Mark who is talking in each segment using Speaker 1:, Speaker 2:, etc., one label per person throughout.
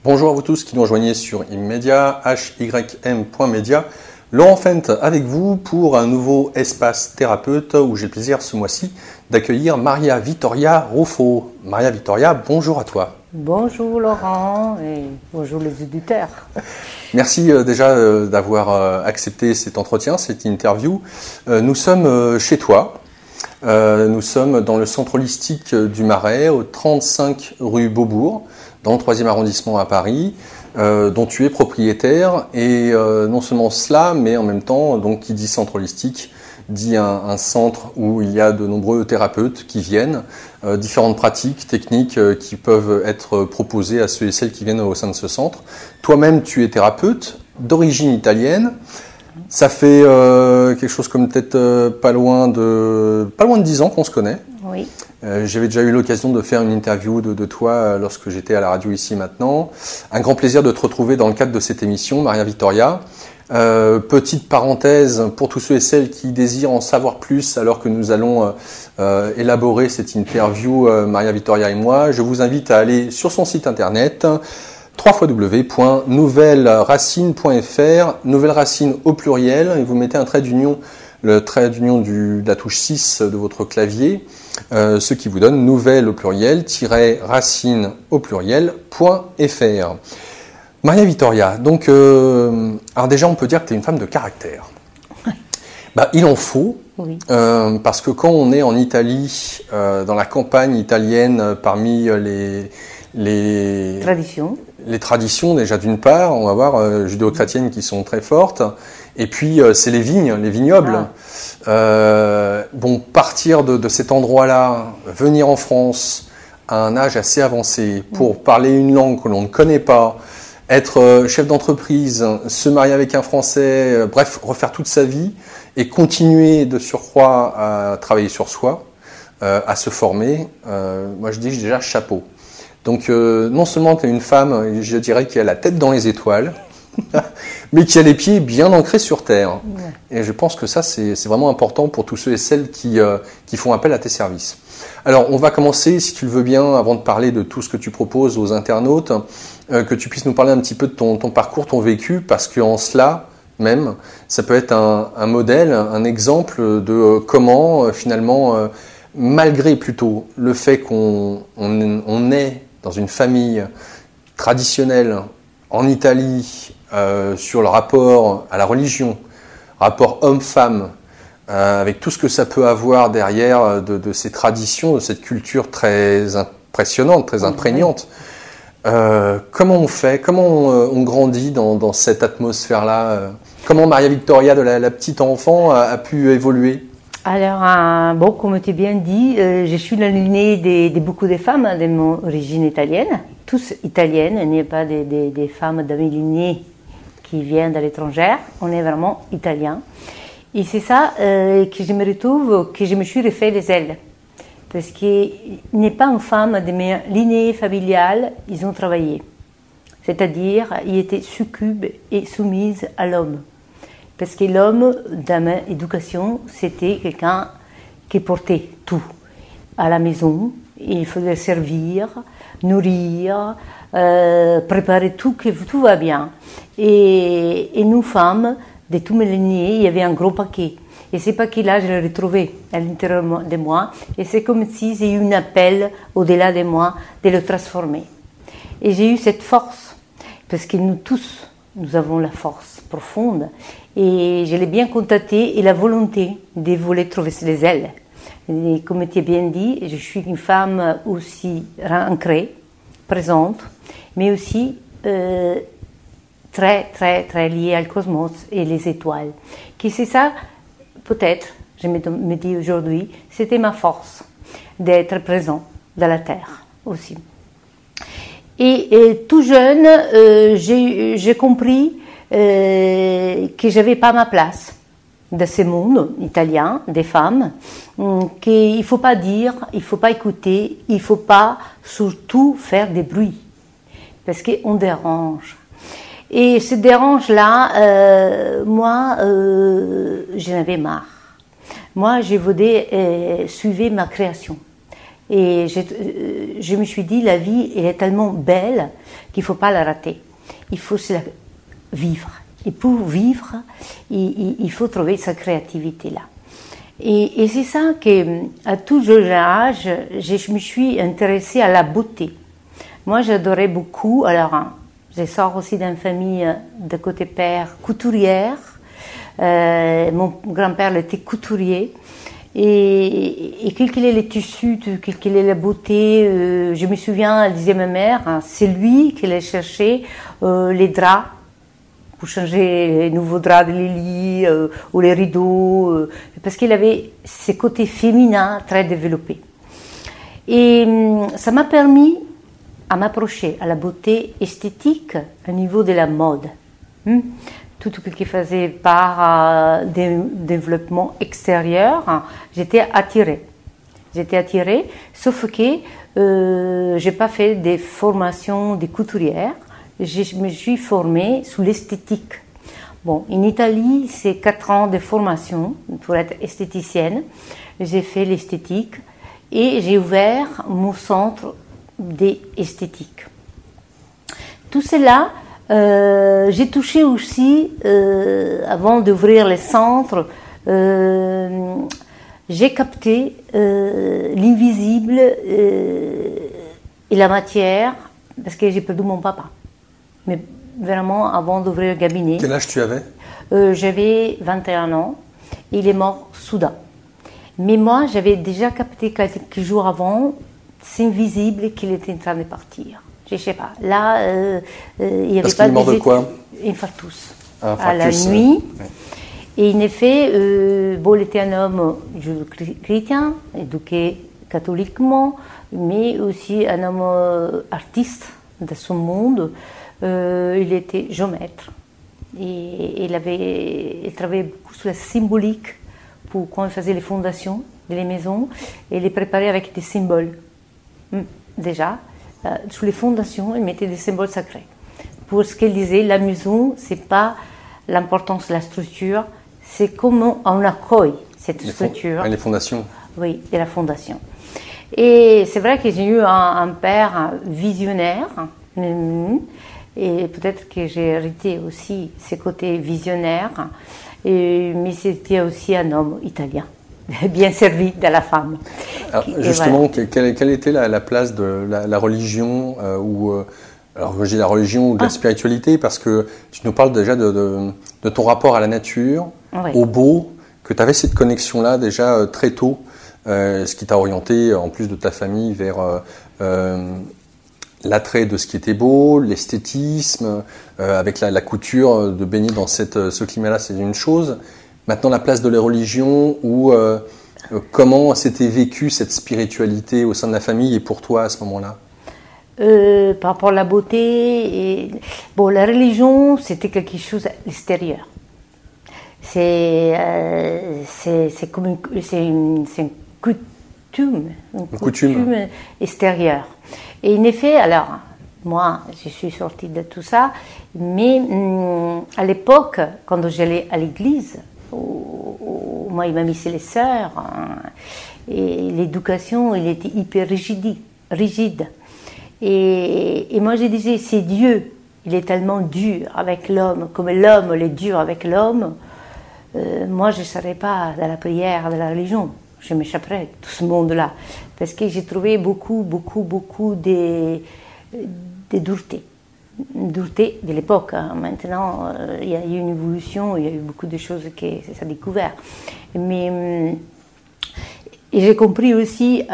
Speaker 1: Bonjour à vous tous qui nous rejoignez sur Immedia, hym.media. Laurent Fent avec vous pour un nouveau espace thérapeute où j'ai le plaisir ce mois-ci d'accueillir Maria Vittoria Ruffo. Maria Vittoria, bonjour à toi.
Speaker 2: Bonjour Laurent et bonjour les auditeurs.
Speaker 1: Merci déjà d'avoir accepté cet entretien, cette interview. Nous sommes chez toi. Nous sommes dans le centre holistique du Marais, au 35 rue Beaubourg, dans le 3e arrondissement à Paris, dont tu es propriétaire. Et non seulement cela, mais en même temps, donc, qui dit centre holistique, dit un centre où il y a de nombreux thérapeutes qui viennent, différentes pratiques, techniques qui peuvent être proposées à ceux et celles qui viennent au sein de ce centre. Toi-même, tu es thérapeute d'origine italienne. Ça fait quelque chose comme peut-être pas loin de 10 ans qu'on se connaît.
Speaker 2: Oui.
Speaker 1: J'avais déjà eu l'occasion de faire une interview de toi lorsque j'étais à la radio ici maintenant. Un grand plaisir de te retrouver dans le cadre de cette émission, Maria Vittoria. Petite parenthèse pour tous ceux et celles qui désirent en savoir plus alors que nous allons élaborer cette interview, Maria Vittoria et moi. Je vous invite à aller sur son site internet www.nouvelleracine.fr, Nouvelle Racine au pluriel, et vous mettez un trait d'union, le trait d'union de la touche 6 de votre clavier, ce qui vous donne nouvelle au pluriel, racine au pluriel.fr. Maria Vittoria, donc, alors déjà on peut dire que tu es une femme de caractère. Il en faut,
Speaker 2: Oui.
Speaker 1: parce que quand on est en Italie, dans la campagne italienne, parmi les traditions déjà d'une part, on va voir judéo-chrétiennes qui sont très fortes, et puis c'est les vignes, les vignobles. Partir de cet endroit-là, venir en France à un âge assez avancé pour parler une langue que l'on ne connaît pas, être chef d'entreprise, se marier avec un Français, bref, refaire toute sa vie et continuer de surcroît à travailler sur soi, à se former, moi je dis déjà chapeau. Donc non seulement tu es une femme, je dirais, qui a la tête dans les étoiles, mais qui a les pieds bien ancrés sur terre. Ouais. Et je pense que ça, c'est vraiment important pour tous ceux et celles qui font appel à tes services. Alors, on va commencer, si tu le veux bien, avant de parler de tout ce que tu proposes aux internautes, que tu puisses nous parler un petit peu de ton parcours, ton vécu, parce qu'en cela même, ça peut être un modèle, un exemple de comment, finalement, malgré plutôt le fait qu'on est dans une famille traditionnelle en Italie, sur le rapport à la religion, rapport homme-femme, avec tout ce que ça peut avoir derrière de ces traditions, de cette culture très impressionnante, très imprégnante. Comment on fait, comment on grandit dans cette atmosphère-là, comment Maria Vittoria de la petite enfant a pu évoluer?
Speaker 2: Alors, comme tu as bien dit, je suis la lignée de beaucoup de femmes de mon origine italienne, tous italiennes, il n'y a pas des femmes de mes lignées qui viennent de l'étranger, on est vraiment italiens. Et c'est ça que je me retrouve, que je me suis refait les ailes. Parce qu'il n'est pas une femme de mes lignées familiales, ils ont travaillé. C'est-à-dire, ils étaient succubes et soumises à l'homme. Parce que l'homme, dans ma éducation, c'était quelqu'un qui portait tout. À la maison, il fallait servir, nourrir, préparer tout, que tout va bien. Et nous, femmes, de tous mes lignées, il y avait un gros paquet. Et ce paquet-là, je l'ai retrouvé à l'intérieur de moi. Et c'est comme si j'ai eu un appel au-delà de moi de le transformer. Et j'ai eu cette force, parce que nous tous, nous avons la force profonde. Et je l'ai bien constaté et la volonté de vouloir trouver les ailes. Et comme tu as bien dit, je suis une femme aussi ancrée, présente, mais aussi très, très, très liée au cosmos et les étoiles. Qui c'est ça, peut-être, je me dis aujourd'hui, c'était ma force d'être présent dans la Terre aussi. Et tout jeune, j'ai compris que je n'avais pas ma place dans ce monde italien des femmes, qu'il ne faut pas dire, il ne faut pas écouter, il ne faut pas surtout faire des bruits, parce qu'on dérange. Et ce dérange-là, moi, j'en avais marre. Moi, je voulais suivre ma création. Et je me suis dit, la vie, elle est tellement belle qu'il ne faut pas la rater. Il faut se la vivre. Et pour vivre, il faut trouver sa créativité là. Et c'est ça qu'à tout jeune âge, je me suis intéressée à la beauté. Moi, j'adorais beaucoup. Alors, je sors aussi d'une famille de côté père couturière. Mon grand-père était couturier. Et quel qu'il est le tissu, quel qu'il est la beauté, je me souviens, elle disait ma mère, hein, c'est lui qui allait chercher les draps pour changer les nouveaux draps de lits ou les rideaux, parce qu'il avait ce côté féminin très développé. Et ça m'a permis à m'approcher à la beauté esthétique au niveau de la mode. Tout ce qui faisait part des développements extérieurs, j'étais attirée. Sauf que je n'ai pas fait des formations de couturière. Je me suis formée sous l'esthétique. Bon, en Italie, c'est 4 ans de formation pour être esthéticienne. J'ai fait l'esthétique et j'ai ouvert mon centre d'esthétique. Tout cela, j'ai touché aussi, avant d'ouvrir les centres, j'ai capté l'invisible et la matière, parce que j'ai perdu mon papa. Mais vraiment, avant d'ouvrir le cabinet.
Speaker 1: Quel âge tu avais?
Speaker 2: J'avais 21 ans. Il est mort soudain. Mais moi, j'avais déjà capté quelques jours avant, c'est invisible qu'il était en train de partir. Je ne sais pas. Là, il n'y avait
Speaker 1: parce
Speaker 2: pas
Speaker 1: qu'il est mort de quoi?
Speaker 2: Infarctus.
Speaker 1: Infarctus.
Speaker 2: À la nuit. Ouais. Et en effet, bon, il était un homme chrétien, éduqué catholiquement, mais aussi un homme artiste de son monde. Il était géomètre. Et il travaillait beaucoup sur la symbolique pour quand il faisait les fondations des maisons et les préparait avec des symboles. Déjà, sur les fondations, il mettait des symboles sacrés. Pour ce qu'il disait, la maison, ce n'est pas l'importance de la structure, c'est comment on accueille cette structure.
Speaker 1: Les fondations.
Speaker 2: Oui, et la fondation. Et c'est vrai que j'ai eu un père visionnaire, et peut-être que j'ai hérité aussi ses côtés visionnaires, mais c'était aussi un homme italien, bien servi de la femme.
Speaker 1: Alors, justement, voilà. Quelle était la place de la religion alors je dis la religion ou de la spiritualité, parce que tu nous parles déjà de ton rapport à la nature, oui, au beau, que tu avais cette connexion-là déjà très tôt, ce qui t'a orienté, en plus de ta famille, vers l'attrait de ce qui était beau, l'esthétisme, avec la couture, de baigner dans ce climat-là, c'est une chose. Maintenant, la place de la religion, ou comment s'était vécue cette spiritualité au sein de la famille et pour toi à ce moment-là?
Speaker 2: Par rapport à la beauté, bon, la religion, c'était quelque chose d'extérieur. C'est comme une coutume extérieure. Et en effet, alors, moi, je suis sortie de tout ça, mais à l'époque, quand j'allais à l'église, moi, il m'a mis les sœurs, et l'éducation, il était hyper rigide. Et moi, je disais, c'est Dieu, il est tellement dur avec l'homme, comme l'homme est dur avec l'homme. Moi, je ne serais pas dans la prière, de la religion. Je m'échapperais de tout ce monde-là. Parce que j'ai trouvé beaucoup de dureté. Dureté de l'époque. Hein. Maintenant, il y a eu une évolution, il y a eu beaucoup de choses que ça a découvert. Mais et j'ai compris aussi,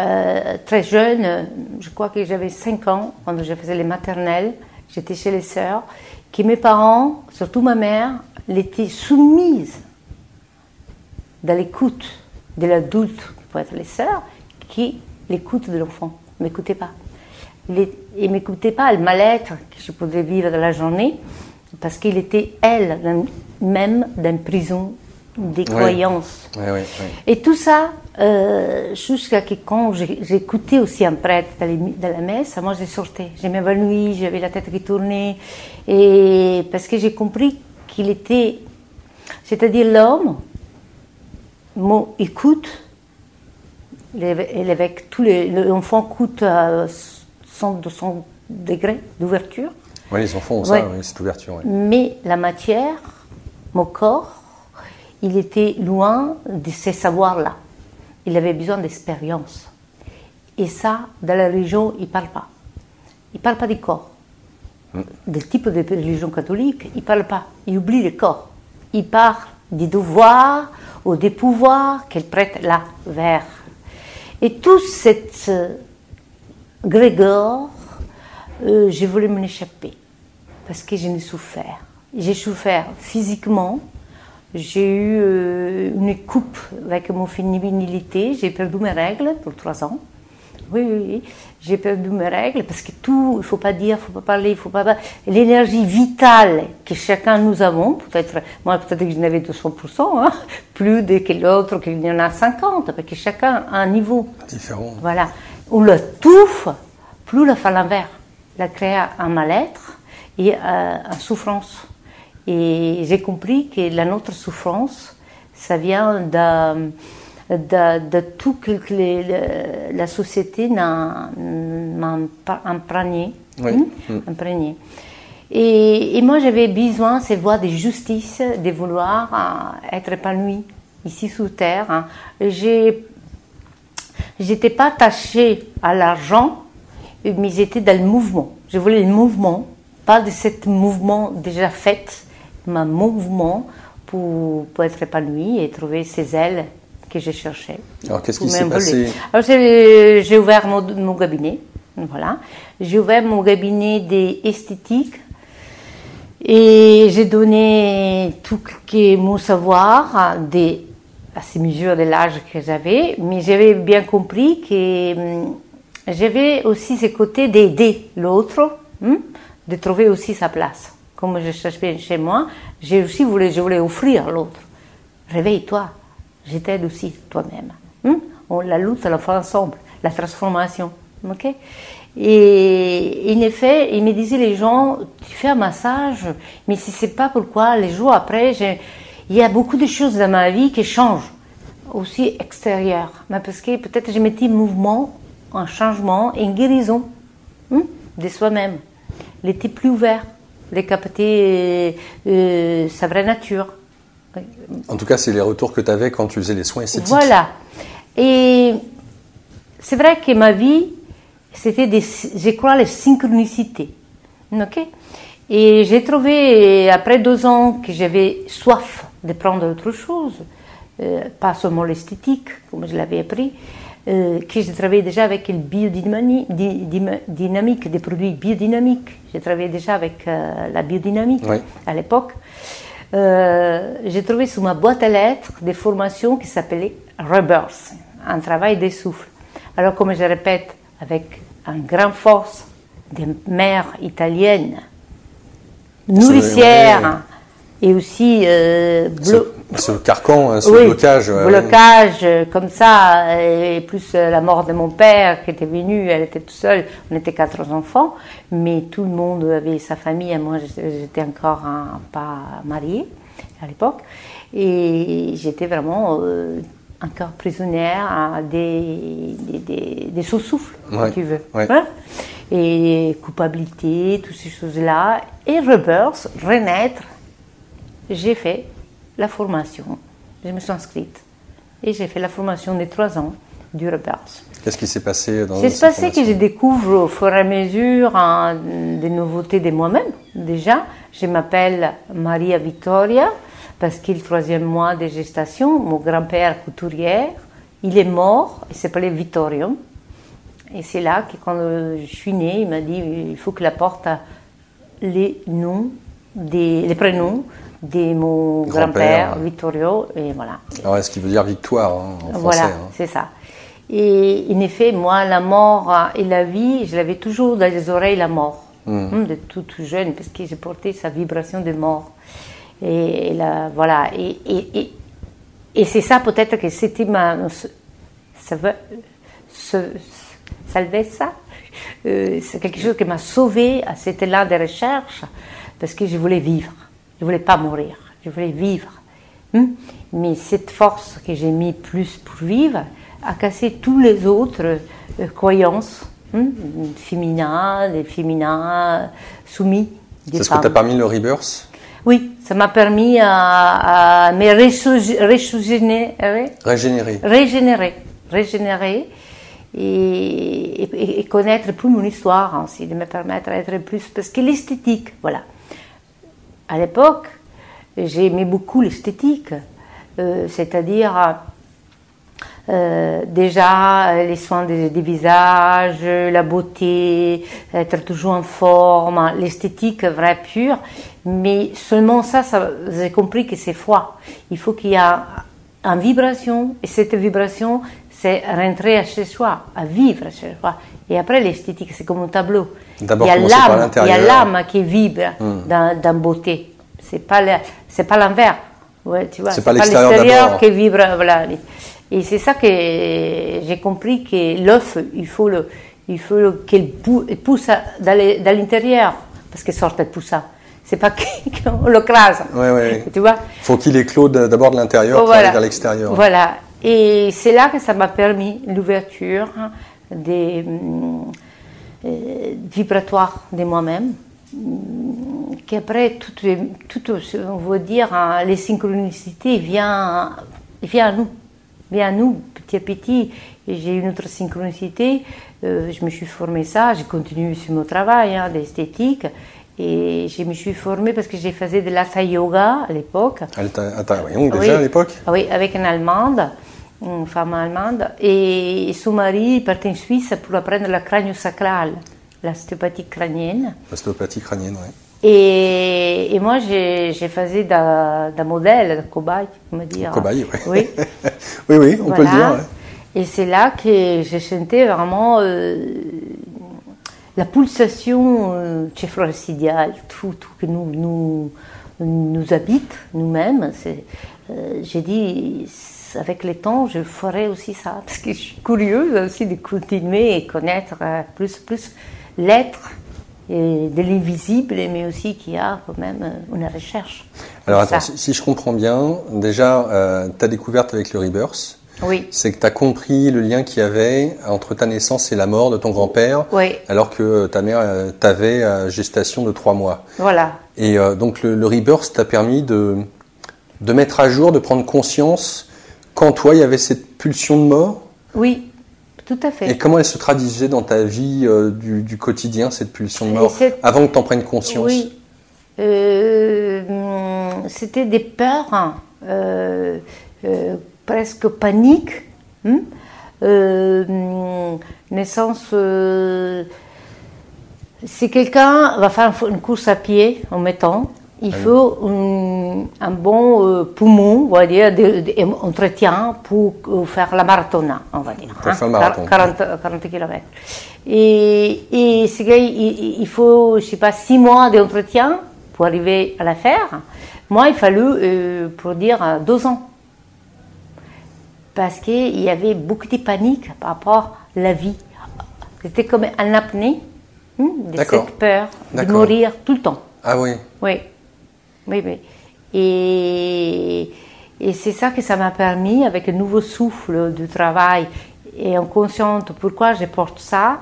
Speaker 2: très jeune, je crois que j'avais 5 ans, quand je faisais les maternelles, j'étais chez les sœurs, que mes parents, surtout ma mère, étaient soumises dans l'écoute de l'adulte, qui peut être les sœurs, qui l'écoute de l'enfant. Ne m'écoutait pas. Il ne m'écoutait pas le mal-être que je pouvais vivre dans la journée, parce qu'il était, elle, même dans une prison des croyances.
Speaker 1: Oui.
Speaker 2: Et tout ça, jusqu'à que quand j'écoutais aussi un prêtre dans la messe, moi je sortais. Je m'évanouis, j'avais la tête qui tournait. Et parce que j'ai compris qu'il était, c'est-à-dire l'homme, m'écoute L'évêque, l'enfant coûte 100-200 degrés d'ouverture.
Speaker 1: Oui, les enfants ont ça, oui, cette ouverture. Oui.
Speaker 2: Mais la matière, mon corps, il était loin de ces savoirs-là. Il avait besoin d'expérience. Et ça, dans la religion, il ne parle pas. Il ne parle pas du corps. Del type de religion catholique, il ne parle pas. Il oublie le corps. Il parle des devoirs ou des pouvoirs qu'elle prête là, vers. Et tout cette grégor, je voulais m'en échapper. Parce que je n'ai souffert. J'ai souffert physiquement. J'ai eu une coupe avec mon féminilité. J'ai perdu mes règles pour 3 ans. Oui. J'ai perdu mes règles parce que tout, il ne faut pas dire, il ne faut pas parler, il ne faut pas... L'énergie vitale que chacun nous avons, peut-être, moi peut-être que je n'avais 200%, hein, plus que l'autre, qu'il y en a 50, parce que chacun a un niveau.
Speaker 1: Différent.
Speaker 2: Voilà. On le touffe, plus la fait l'envers. La crée un mal-être et une souffrance. Et j'ai compris que notre souffrance, ça vient de tout que la société m'a imprégné.
Speaker 1: Oui.
Speaker 2: Imprégné. Et moi, j'avais besoin, ces voies de justice, de vouloir être épanouie ici sur Terre. Hein. Je n'étais pas attachée à l'argent, mais j'étais dans le mouvement. Je voulais le mouvement, pas de ce mouvement déjà fait, mais un mouvement pour être épanouie et trouver ces ailes que je cherchais.
Speaker 1: Alors, qu'est-ce qui s'est passé?
Speaker 2: Alors, j'ai ouvert mon cabinet. Voilà. J'ai ouvert mon cabinet d'esthétique et j'ai donné tout mon savoir à ces mesures de l'âge que j'avais, mais j'avais bien compris que j'avais aussi ce côté d'aider l'autre, de trouver aussi sa place. Comme je cherchais chez moi, je voulais offrir à l'autre. Réveille-toi. Je t'aide aussi toi-même. La lutte, on la fait ensemble, la transformation. Okay? Et en effet, il me disait les gens, tu fais un massage, mais si c'est pas pourquoi, les jours après, il y a beaucoup de choses dans ma vie qui changent, aussi extérieures. Mais parce que peut-être je mettais mouvement, un changement, une guérison de soi-même. Il était plus ouvert, de capter sa vraie nature.
Speaker 1: En tout cas, c'est les retours que tu avais quand tu faisais les soins esthétiques.
Speaker 2: Voilà. Et c'est vrai que ma vie, c'était je crois, les synchronicités. Okay? Et j'ai trouvé, après 2 ans, que j'avais soif de prendre autre chose, pas seulement l'esthétique, comme je l'avais appris, que j'ai travaillé déjà avec le biodynamique, des produits biodynamiques. J'ai travaillé déjà avec la biodynamique à l'époque. J'ai trouvé sur ma boîte à lettres des formations qui s'appelaient Rebirth, un travail des souffles. Alors, comme je répète, avec une grande force des mères italiennes, nourricières, et aussi
Speaker 1: ce carcan, ce blocage.
Speaker 2: Blocage, comme ça, et plus la mort de mon père qui était venu, elle était toute seule, on était 4 enfants, mais tout le monde avait sa famille, et moi j'étais encore pas mariée à l'époque, et j'étais vraiment encore prisonnière des sous-souffles, si tu veux.
Speaker 1: Ouais.
Speaker 2: Hein? Et culpabilité, toutes ces choses-là, et rebirth, renaître. J'ai fait la formation, je me suis inscrite et j'ai fait la formation de 3 ans du Rebirth.
Speaker 1: Qu'est-ce qui s'est passé dans
Speaker 2: cette formation? C'est passé que je découvre au fur et à mesure des nouveautés de moi-même. Déjà, je m'appelle Maria Vittoria parce que le 3e mois de gestation, mon grand-père couturier, il est mort, il s'appelait Vittorio. Et c'est là que quand je suis née, il m'a dit il faut que la porte les prénoms de mon grand-père, Vittorio, et voilà.
Speaker 1: Alors, est-ce qu'il veut dire victoire en français?
Speaker 2: Voilà, c'est ça. Et en effet, moi, la mort et la vie, je l'avais toujours dans les oreilles, la mort, de tout jeune, parce que j'ai porté sa vibration de mort. Et là, voilà. Et c'est ça, peut-être que c'était salvezza. C'est quelque chose qui m'a sauvée à cet élan de recherche, parce que je voulais vivre. Je ne voulais pas mourir, je voulais vivre. Mais cette force que j'ai mis plus pour vivre, à casser tous les autres croyances féminines, des féminins soumis.
Speaker 1: C'est ce que t'as permis le Rebirth?
Speaker 2: Oui, ça m'a permis à me régénérer et connaître plus mon histoire aussi, de me permettre d'être plus, parce que l'esthétique, voilà. À l'époque, j'aimais beaucoup l'esthétique, c'est-à-dire déjà les soins des visages, la beauté, être toujours en forme, l'esthétique vraie pure, mais seulement ça j'ai compris que c'est froid. Il faut qu'il y ait une vibration, et cette vibration, c'est rentrer chez soi, à vivre chez soi. Et après, l'esthétique, c'est comme un tableau.
Speaker 1: D'abord, commencer par l'intérieur.
Speaker 2: Il y a l'âme qui vibre dans beauté. C'est pas l'envers. Ouais, tu vois,
Speaker 1: c'est pas l'extérieur
Speaker 2: qui vibre. Voilà. Et c'est ça que j'ai compris, que l'œuf, il faut qu'elle pousse dans l'intérieur, parce qu'elle sorte, elle pousse ça. C'est pas qu'on le crase.
Speaker 1: Ouais.
Speaker 2: Tu vois.
Speaker 1: Faut qu'il éclode d'abord de l'intérieur pour aller vers l'extérieur.
Speaker 2: Voilà. Et c'est là que ça m'a permis l'ouverture des vibratoires de moi-même, qu'après tout, on va dire, les synchronicités viennent à nous, petit à petit. J'ai une autre synchronicité, je me suis formée ça, j'ai continué sur mon travail d'esthétique, et je me suis formée parce que j'ai fait de l'Hatha Yoga à l'époque.
Speaker 1: Déjà à l'époque?
Speaker 2: Oui, avec une femme allemande, et son mari partait en Suisse pour apprendre la crânio-sacrale, l'ostéopathie crânienne.
Speaker 1: L'ostéopathie crânienne, oui.
Speaker 2: Et moi, j'ai fait d'un modèle, de cobaye, on va dire.
Speaker 1: Cobaye,
Speaker 2: oui.
Speaker 1: Oui, on peut le dire. Ouais.
Speaker 2: Et c'est là que j'ai senti vraiment la pulsation céphalorachidale, tout que nous habite, nous-mêmes. J'ai dit, avec le temps, je ferai aussi ça, parce que je suis curieuse aussi de continuer et connaître plus l'être et de l'invisible, mais aussi qu'il y a quand même une recherche.
Speaker 1: Alors attends, si je comprends bien, déjà, ta découverte avec le Rebirth,
Speaker 2: oui.
Speaker 1: C'est que tu as compris le lien qu'il y avait entre ta naissance et la mort de ton grand-père,
Speaker 2: oui.
Speaker 1: Alors que ta mère t'avait gestation de 3 mois.
Speaker 2: Voilà.
Speaker 1: Et donc le Rebirth t'a permis de mettre à jour, de prendre conscience qu'en toi il y avait cette pulsion de mort.
Speaker 2: Oui. Tout à fait.
Speaker 1: Et comment elle se traduisait dans ta vie du quotidien, cette pulsion de mort, avant que tu en prennes conscience?
Speaker 2: Oui. C'était des peurs, presque panique. Naissance, si quelqu'un va faire une course à pied, en mettant, il faut un bon poumon, on va dire, d'entretien pour faire la marathon, on va dire.
Speaker 1: Pour faire le marathon.
Speaker 2: 40 km. Et il faut, je ne sais pas, 6 mois d'entretien pour arriver à la faire. Moi, il fallut, pour dire, 2 ans. Parce qu'il y avait beaucoup de panique par rapport à la vie. C'était comme un apnée de cette peur de mourir tout le temps.
Speaker 1: Ah oui.
Speaker 2: Oui. Et c'est ça que ça m'a permis, avec un nouveau souffle de travail et en consciente pourquoi je porte ça.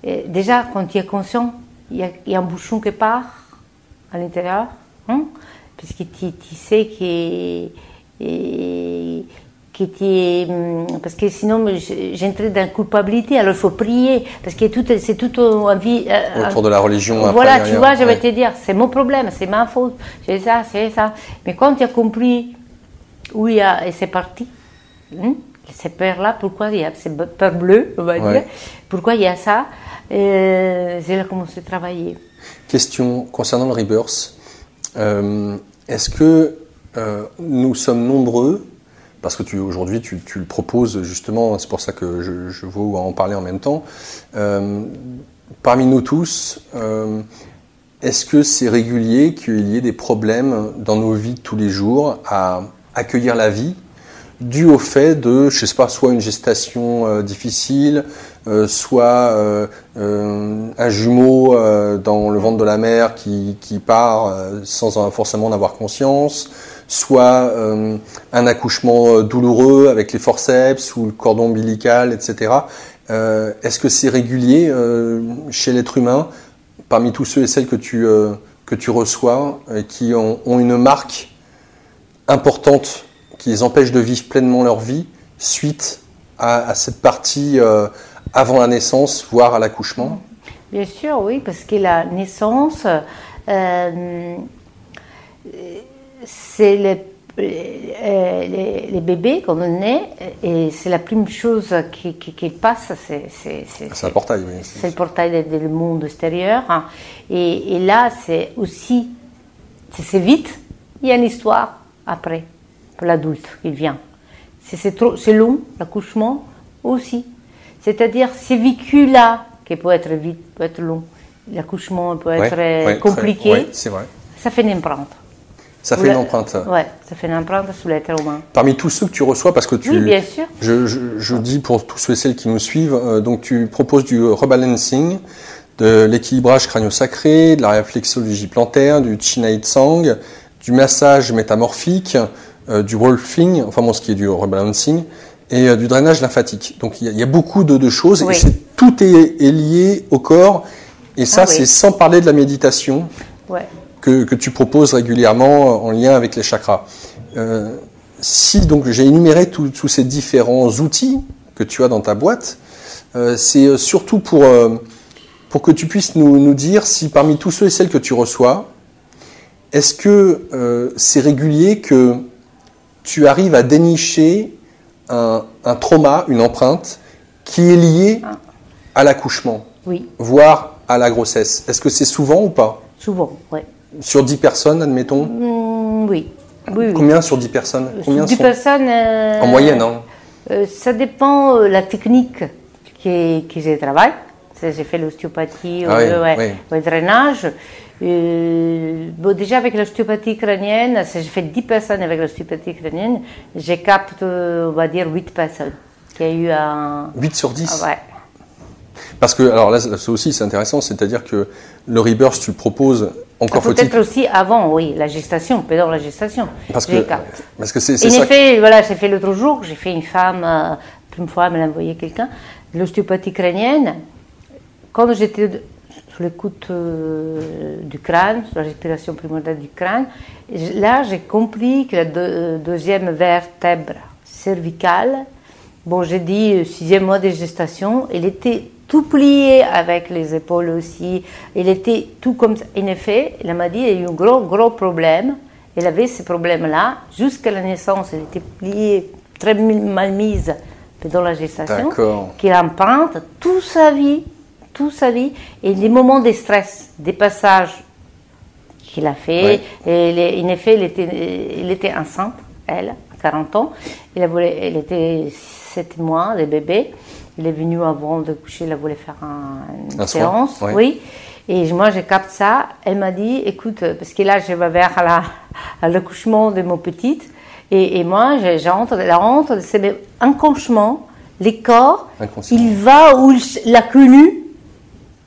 Speaker 2: Et déjà, quand tu es conscient, il y a un bouchon qui part à l'intérieur, puisque tu sais parce que sinon j'entrais dans la culpabilité, alors il faut prier, parce que c'est tout envie.
Speaker 1: Autour de la religion.
Speaker 2: Voilà, tu vois, je vais te dire, c'est mon problème, c'est ma faute, c'est ça. Mais quand tu as compris où il y a, et c'est parti, ces peurs-là, pourquoi il y a ces peurs bleues, on va dire, pourquoi il y a ça, j'ai commencé à travailler.
Speaker 1: Question concernant le Rebirth, est-ce que nous sommes nombreux? Parce que aujourd'hui, tu le proposes justement, c'est pour ça que je veux en parler en même temps. Parmi nous tous, est-ce que c'est régulier qu'il y ait des problèmes dans nos vies de tous les jours à accueillir la vie, dû au fait de, je sais pas, soit une gestation difficile, soit un jumeau dans le ventre de la mère qui part sans forcément en avoir conscience, soit un accouchement douloureux avec les forceps ou le cordon ombilical, etc. Est-ce que c'est régulier chez l'être humain, parmi tous ceux et celles que tu reçois, qui ont une marque importante qui les empêche de vivre pleinement leur vie suite à cette partie avant la naissance, voire à l'accouchement?
Speaker 2: Bien sûr, oui, parce que la naissance, c'est les bébés quand on naît, et c'est la première chose qui passe,
Speaker 1: c'est un portail, oui.
Speaker 2: C'est le portail du monde extérieur. Hein. Et là, c'est aussi, c'est vite, il y a une histoire après, pour l'adulte qui vient. C'est long, l'accouchement aussi. C'est-à-dire, c'est vécu là, qui peut être vite, peut être long. L'accouchement peut être compliqué.
Speaker 1: Oui, c'est vrai.
Speaker 2: Ça fait une empreinte.
Speaker 1: Ça fait une empreinte.
Speaker 2: Oui, ça fait une empreinte sur l'être humain.
Speaker 1: Parmi tous ceux que tu reçois, parce que
Speaker 2: oui, bien sûr.
Speaker 1: Je dis pour tous ceux et celles qui nous suivent, donc tu proposes du rebalancing, de l'équilibrage crânio-sacré, de la réflexologie plantaire, du Chinai Tsang, du massage métamorphique, du wolfing, enfin bon, ce qui est du rebalancing, et du drainage lymphatique. Donc il y a beaucoup de choses, oui. Et tout est lié au corps, et ça c'est sans parler de la méditation que tu proposes régulièrement en lien avec les chakras. Si donc j'ai énuméré tous ces différents outils que tu as dans ta boîte, c'est surtout pour que tu puisses nous dire si parmi tous ceux et celles que tu reçois, est-ce que c'est régulier que tu arrives à dénicher un trauma, une empreinte qui est liée à l'accouchement, voire à la grossesse. Est-ce que c'est souvent ou pas?
Speaker 2: Souvent, oui.
Speaker 1: Sur 10 personnes, admettons?
Speaker 2: Oui.
Speaker 1: Combien sur 10 personnes? Combien
Speaker 2: 10 personnes
Speaker 1: en moyenne, hein?
Speaker 2: Ça dépend de la technique que je travaille. J'ai fait l'ostéopathie, le drainage. Déjà avec l'ostéopathie crânienne, si je fais 10 personnes avec l'ostéopathie crânienne, je capte, on va dire, 8 personnes. Qui a eu un...
Speaker 1: 8 sur 10?
Speaker 2: Ouais.
Speaker 1: Parce que, alors là, ça aussi, c'est intéressant, c'est-à-dire que le rebirth, tu le proposes, encore faut-il...
Speaker 2: Peut-être aussi avant, oui, la gestation, pendant la gestation.
Speaker 1: Parce que c'est ça...
Speaker 2: En effet, voilà, j'ai fait l'autre jour, j'ai fait une femme, une fois, elle m'a envoyé quelqu'un, l'ostéopathie crânienne, quand j'étais sur l'écoute du crâne, sur la respiration primordiale du crâne, là, j'ai compris que la deuxième vertèbre cervicale, bon, j'ai dit 6e mois de gestation, elle était tout pliée avec les épaules aussi, elle était tout comme ça. En effet, elle m'a dit qu'il y a eu un gros problème, elle avait ce problème-là, jusqu'à la naissance, elle était pliée, très mal mise pendant la gestation, qui emprunte toute sa vie, et les moments de stress, des passages qu'il a fait, et en effet, elle était enceinte, elle, à 40 ans, elle était 7 mois de bébé, elle est venue avant de coucher, elle voulait faire une séance, oui. Et moi, je capte ça. Elle m'a dit, écoute, parce que là, je vais vers l'accouchement de mon petit, et moi, j'entre, la honte, c'est inconsciemment, le corps, il va où il a connu,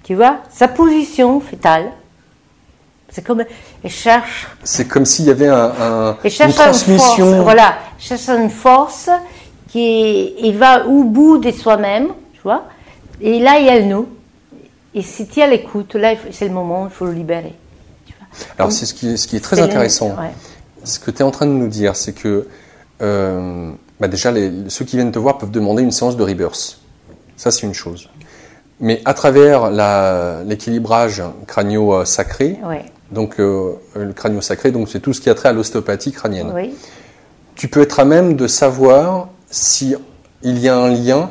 Speaker 2: tu vois, sa position fétale. C'est comme, elle cherche.
Speaker 1: C'est comme s'il y avait une
Speaker 2: transmission. Une force, voilà, cherche une force qui va au bout de soi-même, tu vois. Et là, il y a nous. Et si tu es à l'écoute, là, c'est le moment, il faut le libérer. Tu vois.
Speaker 1: Alors, c'est ce qui est très intéressant. Ce que tu es en train de nous dire, c'est que déjà, ceux qui viennent te voir peuvent demander une séance de rebirth. Ça, c'est une chose. Mais à travers l'équilibrage crânio-sacré, donc le crânio-sacré, donc c'est tout ce qui a trait à l'ostéopathie crânienne. Tu peux être à même de savoir s'il y a un lien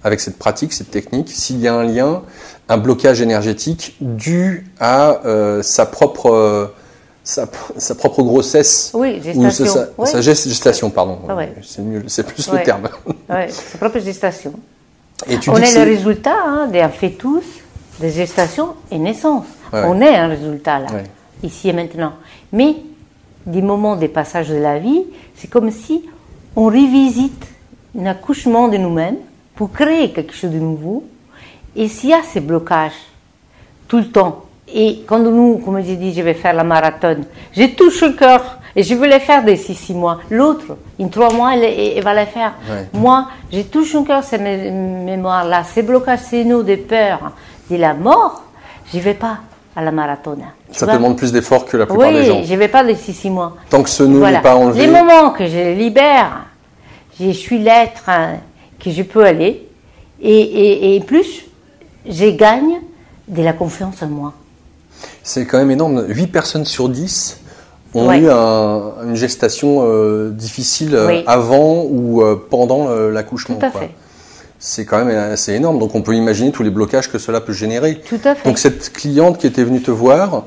Speaker 1: avec cette pratique, cette technique, s'il y a un lien, un blocage énergétique dû à sa propre grossesse,
Speaker 2: gestation.
Speaker 1: Sa gestation, pardon. C'est plus le terme.
Speaker 2: Sa propre gestation.
Speaker 1: Et
Speaker 2: on est le résultat d'un fœtus de gestation et naissance. On est un résultat là, ici et maintenant. Mais des moments des passages de la vie, c'est comme si on revisite un accouchement de nous-mêmes pour créer quelque chose de nouveau. Et s'il y a ces blocages tout le temps, Et quand nous, comme j'ai dit, je vais faire la marathon, j'ai tout le cœur et je veux le faire d'ici 6 mois. L'autre, en 3 mois, elle va le faire.
Speaker 1: Ouais.
Speaker 2: Moi, j'ai tout le cœur cette mémoire-là. Ces blocages sénaux de peur de la mort, je ne vais pas à la marathon.
Speaker 1: Ça te demande plus d'efforts que la plupart des gens.
Speaker 2: Oui, je ne vais pas d'ici 6 mois.
Speaker 1: Tant que ce nœud n'est pas enlevé.
Speaker 2: Les moments que je libère, je suis l'être que je peux aller. Et plus, je gagne de la confiance en moi.
Speaker 1: C'est quand même énorme. 8 personnes sur 10 ont
Speaker 2: Ouais.
Speaker 1: eu une gestation difficile
Speaker 2: Oui.
Speaker 1: avant ou pendant l'accouchement.
Speaker 2: Tout à
Speaker 1: quoi.
Speaker 2: fait.
Speaker 1: C'est quand même assez énorme. Donc on peut imaginer tous les blocages que cela peut générer.
Speaker 2: Tout à fait.
Speaker 1: Donc cette cliente qui était venue te voir,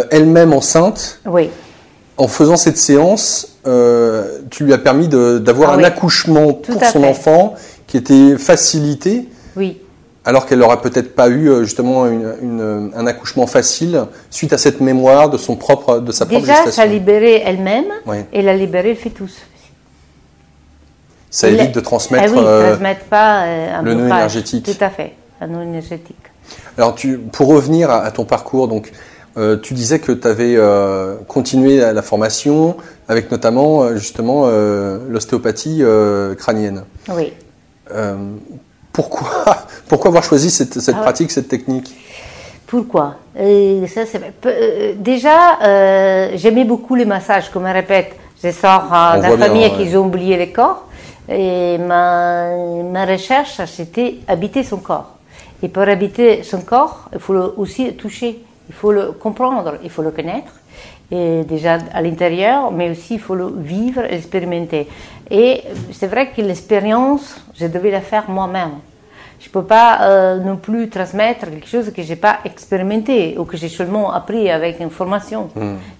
Speaker 1: elle-même enceinte,
Speaker 2: Oui.
Speaker 1: en faisant cette séance, tu lui as permis d'avoir
Speaker 2: Ah
Speaker 1: un
Speaker 2: oui.
Speaker 1: accouchement
Speaker 2: Tout
Speaker 1: pour
Speaker 2: à
Speaker 1: son
Speaker 2: fait.
Speaker 1: enfant qui était facilité.
Speaker 2: Oui.
Speaker 1: Alors qu'elle n'aurait peut-être pas eu justement un accouchement facile suite à cette mémoire de sa propre
Speaker 2: Déjà,
Speaker 1: gestation.
Speaker 2: ça a libéré elle-même
Speaker 1: Oui.
Speaker 2: et elle a libéré le fœtus.
Speaker 1: Ça évite de transmettre
Speaker 2: Ah oui, transmettre pas un
Speaker 1: le nœud
Speaker 2: blocage.
Speaker 1: énergétique.
Speaker 2: Tout à fait, un nœud énergétique.
Speaker 1: Alors pour revenir à ton parcours, donc tu disais que tu avais continué la formation avec notamment justement l'ostéopathie crânienne.
Speaker 2: Oui.
Speaker 1: Pourquoi avoir choisi cette pratique, cette technique?
Speaker 2: Pourquoi ça, déjà, j'aimais beaucoup les massages, comme je répète. Je sors
Speaker 1: On
Speaker 2: d'un
Speaker 1: voit bien,
Speaker 2: famille
Speaker 1: ouais.
Speaker 2: qui ont oublié le corps. Et ma recherche, c'était habiter son corps. Et pour habiter son corps, il faut aussi le toucher. Il faut le comprendre, il faut le connaître. Et déjà à l'intérieur, mais aussi il faut le vivre et l'expérimenter. Et c'est vrai que l'expérience, je devais la faire moi-même. Je ne peux pas non plus transmettre quelque chose que je n'ai pas expérimenté ou que j'ai seulement appris avec une formation.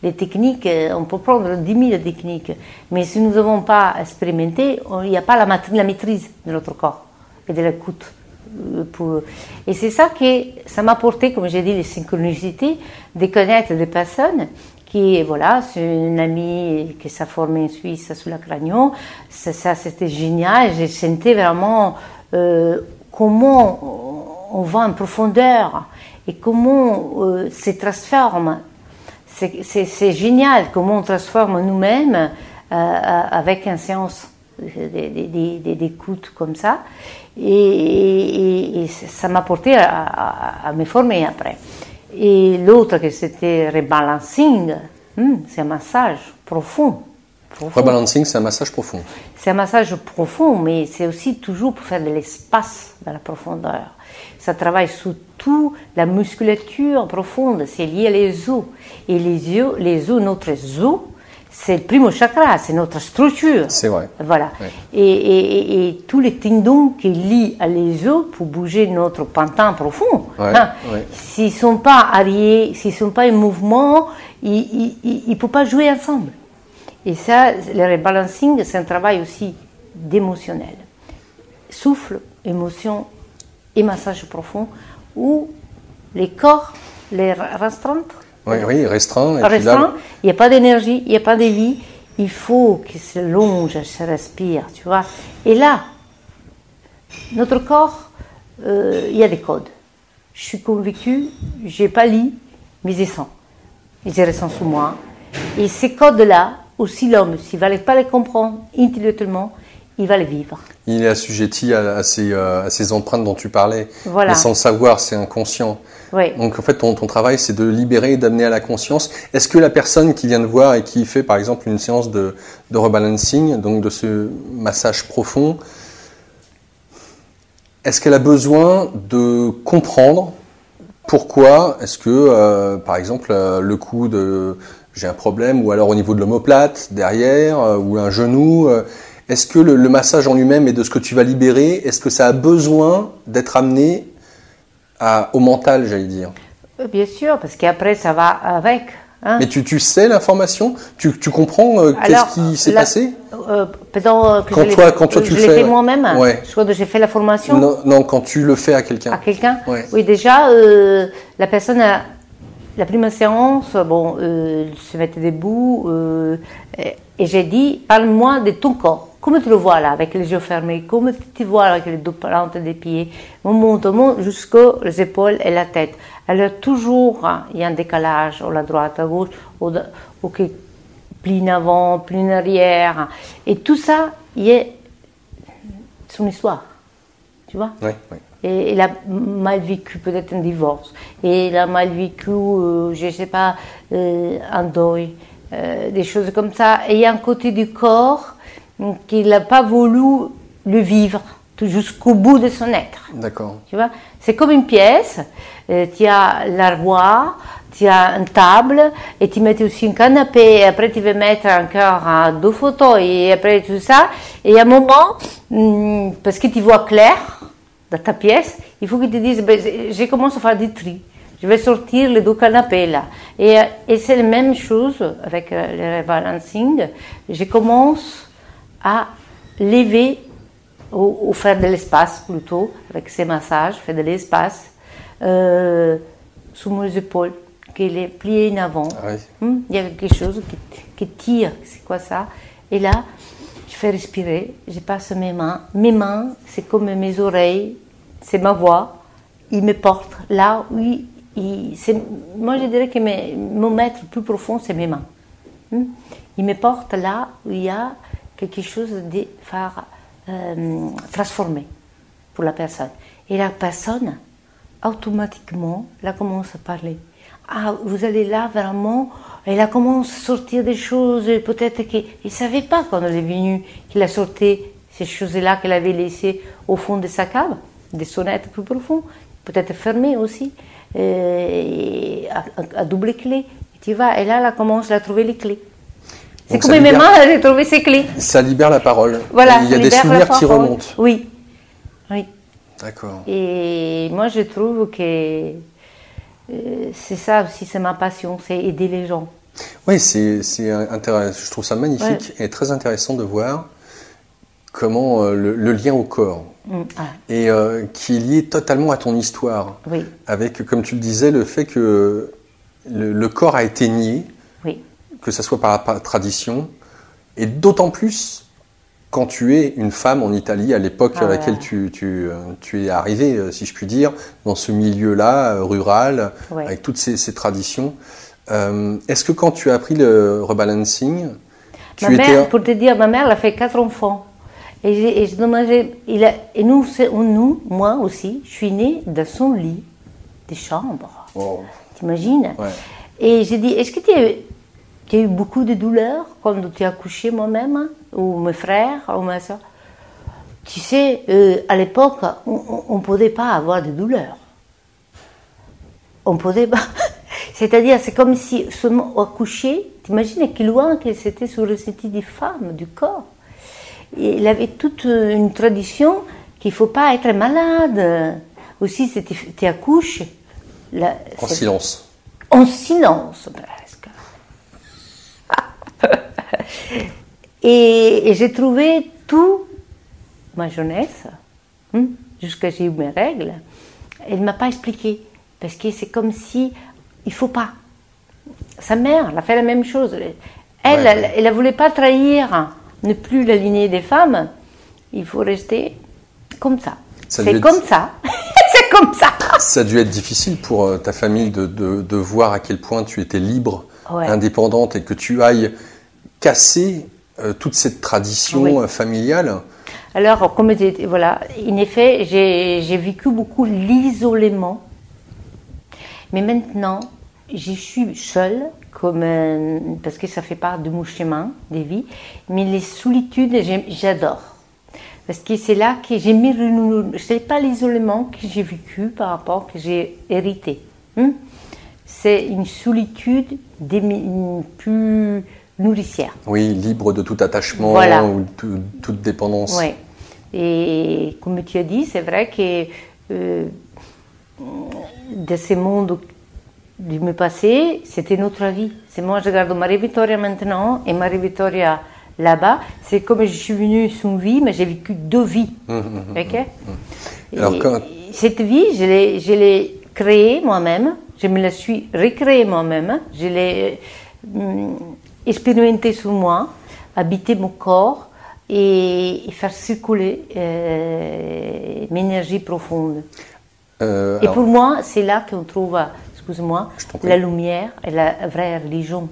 Speaker 2: Les techniques, on peut prendre 10 000 techniques, mais si nous n'avons pas expérimenté, il n'y a pas la maîtrise de notre corps et de l'écoute. Et c'est ça que ça m'a apporté, comme j'ai dit, les synchronicités, de connaître des personnes qui, voilà, c'est une amie qui s'est formée en Suisse sous la Cragnon. Ça c'était génial. Je sentais vraiment comment on va en profondeur et comment se transforme. C'est génial comment on transforme nous-mêmes avec une séance d'écoute comme ça. Et ça m'a porté à me former après. Et l'autre, que c'était rebalancing, c'est un massage profond.
Speaker 1: Rebalancing, c'est un massage profond.
Speaker 2: C'est un massage profond, mais c'est aussi toujours pour faire de l'espace dans la profondeur. Ça travaille surtout la musculature profonde, c'est lié aux os. Et les os, notre os, c'est le primo chakra, c'est notre structure.
Speaker 1: C'est vrai.
Speaker 2: Voilà.
Speaker 1: Ouais.
Speaker 2: Et tous les tendons qui lient à les os pour bouger notre pantin profond,
Speaker 1: Ouais, ouais.
Speaker 2: s'ils ne sont pas arriérés, s'ils ne sont pas en mouvement, ils ne peuvent pas jouer ensemble. Et ça, le rebalancing, c'est un travail aussi d'émotionnel. Souffle, émotion et massage profond, où les corps, les restreintes,
Speaker 1: Oui, restreint. Et puis
Speaker 2: restreint,
Speaker 1: là,
Speaker 2: il n'y a pas d'énergie, il n'y a pas de vie, il faut qu'il se longe, se respire, tu vois. Et là, notre corps, il y a des codes. Je suis convaincue, je n'ai pas lu, mais je sens. Et je ressens sous moi. Et ces codes-là, aussi l'homme, s'il ne va pas les comprendre intellectuellement, il va les vivre.
Speaker 1: il est assujetti à ces empreintes dont tu parlais.
Speaker 2: Voilà.
Speaker 1: Mais sans le savoir, c'est inconscient.
Speaker 2: Oui.
Speaker 1: Donc en fait, ton travail, c'est de libérer, d'amener à la conscience. Est-ce que la personne qui vient te voir et qui fait par exemple une séance de rebalancing, donc de ce massage profond, est-ce qu'elle a besoin de comprendre pourquoi est-ce que, par exemple, le coup de j'ai un problème, ou alors au niveau de l'omoplate, derrière, ou un genou, est-ce que le massage en lui-même et de ce que tu vas libérer, est-ce que ça a besoin d'être amené au mental, j'allais dire?
Speaker 2: Bien sûr, parce qu'après, ça va avec. Hein.
Speaker 1: Mais tu sais l'information? Tu comprends qu'est-ce qui s'est passé?
Speaker 2: Quand
Speaker 1: toi, tu
Speaker 2: je
Speaker 1: le
Speaker 2: l'ai
Speaker 1: fais,
Speaker 2: fait
Speaker 1: ouais.
Speaker 2: moi-même.
Speaker 1: Ouais.
Speaker 2: Soit que j'ai fait la formation.
Speaker 1: Non, quand tu le fais à quelqu'un.
Speaker 2: À quelqu'un.
Speaker 1: Ouais.
Speaker 2: Oui, déjà, la personne a la première séance, bon, se mettait debout et j'ai dit, parle-moi de ton corps. Comment tu le vois là, avec les yeux fermés? Comment tu vois avec les deux plantes des pieds? On monte jusqu'aux épaules et la tête. Alors toujours, il y a un décalage, ou la droite, à gauche, ou qui plie en avant, plie en arrière. Et tout ça, il y a son histoire, tu vois.
Speaker 1: Oui, oui.
Speaker 2: Et il a mal vécu peut-être un divorce. Et il a mal vécu, je ne sais pas, un deuil, des choses comme ça. Et il y a un côté du corps qu'il n'a pas voulu le vivre jusqu'au bout de son être.
Speaker 1: D'accord.
Speaker 2: Tu vois, c'est comme une pièce. Tu as l'armoire, tu as une table, et tu mets aussi un canapé, et après tu veux mettre encore 2 photos, et après tout ça. Et à un moment, parce que tu vois clair dans ta pièce, il faut que tu dises, je commence à faire du tri. Je vais sortir les 2 canapés là. Et c'est la même chose avec le rebalancing. Je commence à lever ou faire de l'espace plutôt, avec ces massages, faire de l'espace sous mes épaules, qu'il est plié en avant.
Speaker 1: Ah oui.
Speaker 2: Il y a quelque chose qui tire, c'est quoi ça? Et là, je fais respirer, je passe mes mains. Mes mains, c'est comme mes oreilles, c'est ma voix. Il me porte là où moi, je dirais que mon maître plus profond, c'est mes mains. Il me porte là où il y a quelque chose de faire transformer pour la personne. Et la personne, automatiquement, elle commence à parler. Ah, vous allez là vraiment, et elle commence à sortir des choses, peut-être qu'il ne savait pas quand elle est venue, qu'il a sorti ces choses-là qu'elle avait laissées au fond de sa cave, des son être plus profond, peut-être fermées aussi, à double clé. Tu vois, et là, elle commence à trouver les clés. C'est comme mes mains, j'ai trouvé ces clés.
Speaker 1: Ça libère la parole.
Speaker 2: Voilà,
Speaker 1: il y a des souvenirs qui remontent.
Speaker 2: Oui, oui.
Speaker 1: D'accord.
Speaker 2: Et moi, je trouve que c'est ça aussi, c'est ma passion, c'est aider les gens.
Speaker 1: Oui, c'est intéressant. Je trouve ça magnifique et très intéressant de voir comment le lien au corps et qui est lié totalement à ton histoire.
Speaker 2: Oui.
Speaker 1: Avec, comme tu le disais, le fait que le corps a été nié.
Speaker 2: Oui.
Speaker 1: Que ce soit par la tradition, et d'autant plus quand tu es une femme en Italie, à l'époque à laquelle tu es arrivée, si je puis dire, dans ce milieu-là, rural, avec toutes ces traditions. Est-ce que quand tu as appris le rebalancing,
Speaker 2: pour te dire, ma mère, elle a fait 4 enfants. Et moi aussi, je suis née dans son lit de chambre.
Speaker 1: Oh.
Speaker 2: T'imagines?
Speaker 1: Ouais.
Speaker 2: Et j'ai dit, est-ce que tu as eu beaucoup de douleurs quand tu as accouché moi-même, ou mes frères, ou ma soeur? Tu sais, à l'époque, on ne pouvait pas avoir de douleurs. On ne pouvait pas. C'est-à-dire, c'est comme si seulement accoucher, t'imagines à quel loin que c'était sur le ressenti des femmes, du corps. Et il avait toute une tradition qu'il ne faut pas être malade. Aussi, tu accouches.
Speaker 1: En silence.
Speaker 2: En silence, presque. Et j'ai trouvé tout, ma jeunesse, jusqu'à j'ai eu mes règles, elle ne m'a pas expliqué. Parce que c'est comme si, il ne faut pas. Sa mère, elle a fait la même chose. Elle ne voulait pas trahir, ne plus la lignée des femmes. Il faut rester comme ça. C'est comme ça. C'est comme ça.
Speaker 1: Ça a dû être difficile pour ta famille de voir à quel point tu étais libre, indépendante, et que tu ailles casser toute cette tradition familiale.
Speaker 2: Alors, comme voilà, en effet, j'ai vécu beaucoup l'isolement. Mais maintenant, je suis seule, parce que ça fait partie de mon chemin de vie. Mais les solitudes, j'adore. Parce que c'est là que j'ai mis ce n'est pas l'isolement que j'ai vécu par rapport que j'ai hérité. C'est une solitude plus nourricière.
Speaker 1: Oui, libre de tout attachement ou toute dépendance.
Speaker 2: Oui. Et comme tu as dit, c'est vrai que de ce monde du passé, c'était notre vie. C'est moi, je regarde Maria Vittoria maintenant et Maria Vittoria là-bas. C'est comme je suis venue sur une vie, mais j'ai vécu 2 vies. Alors, cette vie, je l'ai créée moi-même. Je me la suis recréée moi-même. Je l'ai expérimentée sur moi, habiter mon corps et faire circuler mes énergies profondes. Et
Speaker 1: Alors,
Speaker 2: pour moi, c'est là qu'on trouve, excuse-moi,
Speaker 1: Je t'en prie.
Speaker 2: la lumière et la vraie religion.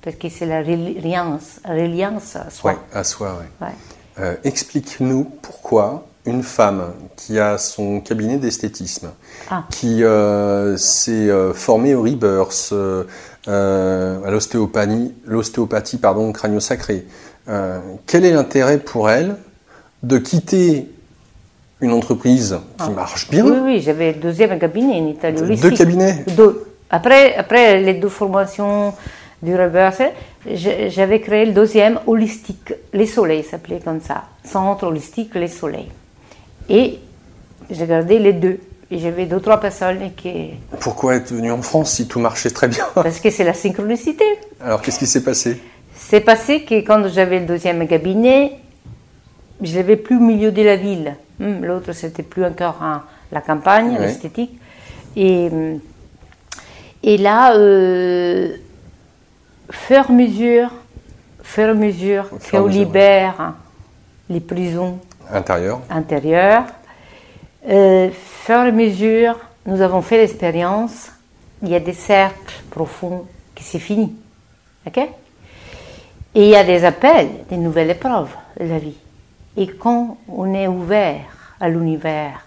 Speaker 2: Parce que c'est la reliance à soi.
Speaker 1: ouais, à soi, ouais.
Speaker 2: Ouais.
Speaker 1: Explique-nous pourquoi une femme qui a son cabinet d'esthétisme,
Speaker 2: Ah.
Speaker 1: qui s'est formée au Rebirth, à l'ostéopathie crânio-sacrée, quel est l'intérêt pour elle de quitter une entreprise qui marche bien?
Speaker 2: Oui, oui, j'avais le deuxième cabinet en Italie.
Speaker 1: Deux cabinets?
Speaker 2: Deux. Après les deux formations du Rebirth, j'avais créé le deuxième holistique, Les Soleils s'appelait comme ça, centre holistique Les Soleils. Et j'ai gardé les deux. Et j'avais 2-3 personnes qui...
Speaker 1: Pourquoi être venue en France si tout marchait très bien?
Speaker 2: Parce que c'est la synchronicité.
Speaker 1: Alors qu'est-ce qui s'est passé?
Speaker 2: C'est passé que quand j'avais le deuxième cabinet, je l'avais plus au milieu de la ville. L'autre, c'était plus encore la campagne,
Speaker 1: Ouais.
Speaker 2: l'esthétique. Et là, fur et à mesure qu'on libère les prisons
Speaker 1: Intérieur.
Speaker 2: intérieures, fur et à mesure, nous avons fait l'expérience, il y a des cercles profonds qui c'est fini. Ok? Et il y a des appels, des nouvelles épreuves de la vie. Et quand on est ouvert à l'univers,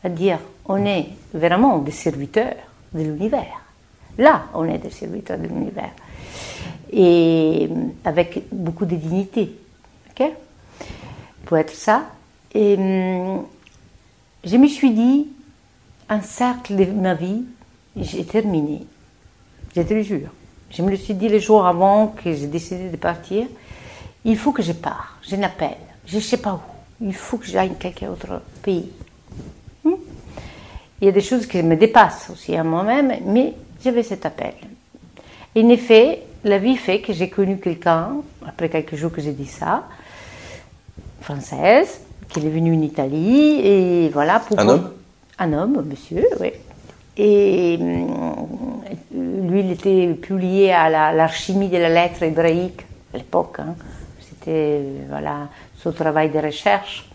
Speaker 2: à dire on est vraiment des serviteurs de l'univers, là on est des serviteurs de l'univers. Et avec beaucoup de dignité. Ok? Pour être ça. Et je me suis dit, un cercle de ma vie, j'ai terminé. Je te le jure. Je me le suis dit le jour avant que j'ai décidé de partir. Il faut que je parte. J'ai un appel. Je ne sais pas où. Il faut que j'aille dans quelque autre pays. Il y a des choses qui me dépassent aussi à moi-même, mais j'avais cet appel. Et en effet, la vie fait que j'ai connu quelqu'un, après quelques jours que j'ai dit ça, française, qui est venue en Italie, et voilà.
Speaker 1: Un homme?
Speaker 2: Un homme, monsieur, oui. Et lui, il était plus lié à l'alchimie de la lettre hébraïque à l'époque. C'était voilà, son travail de recherche.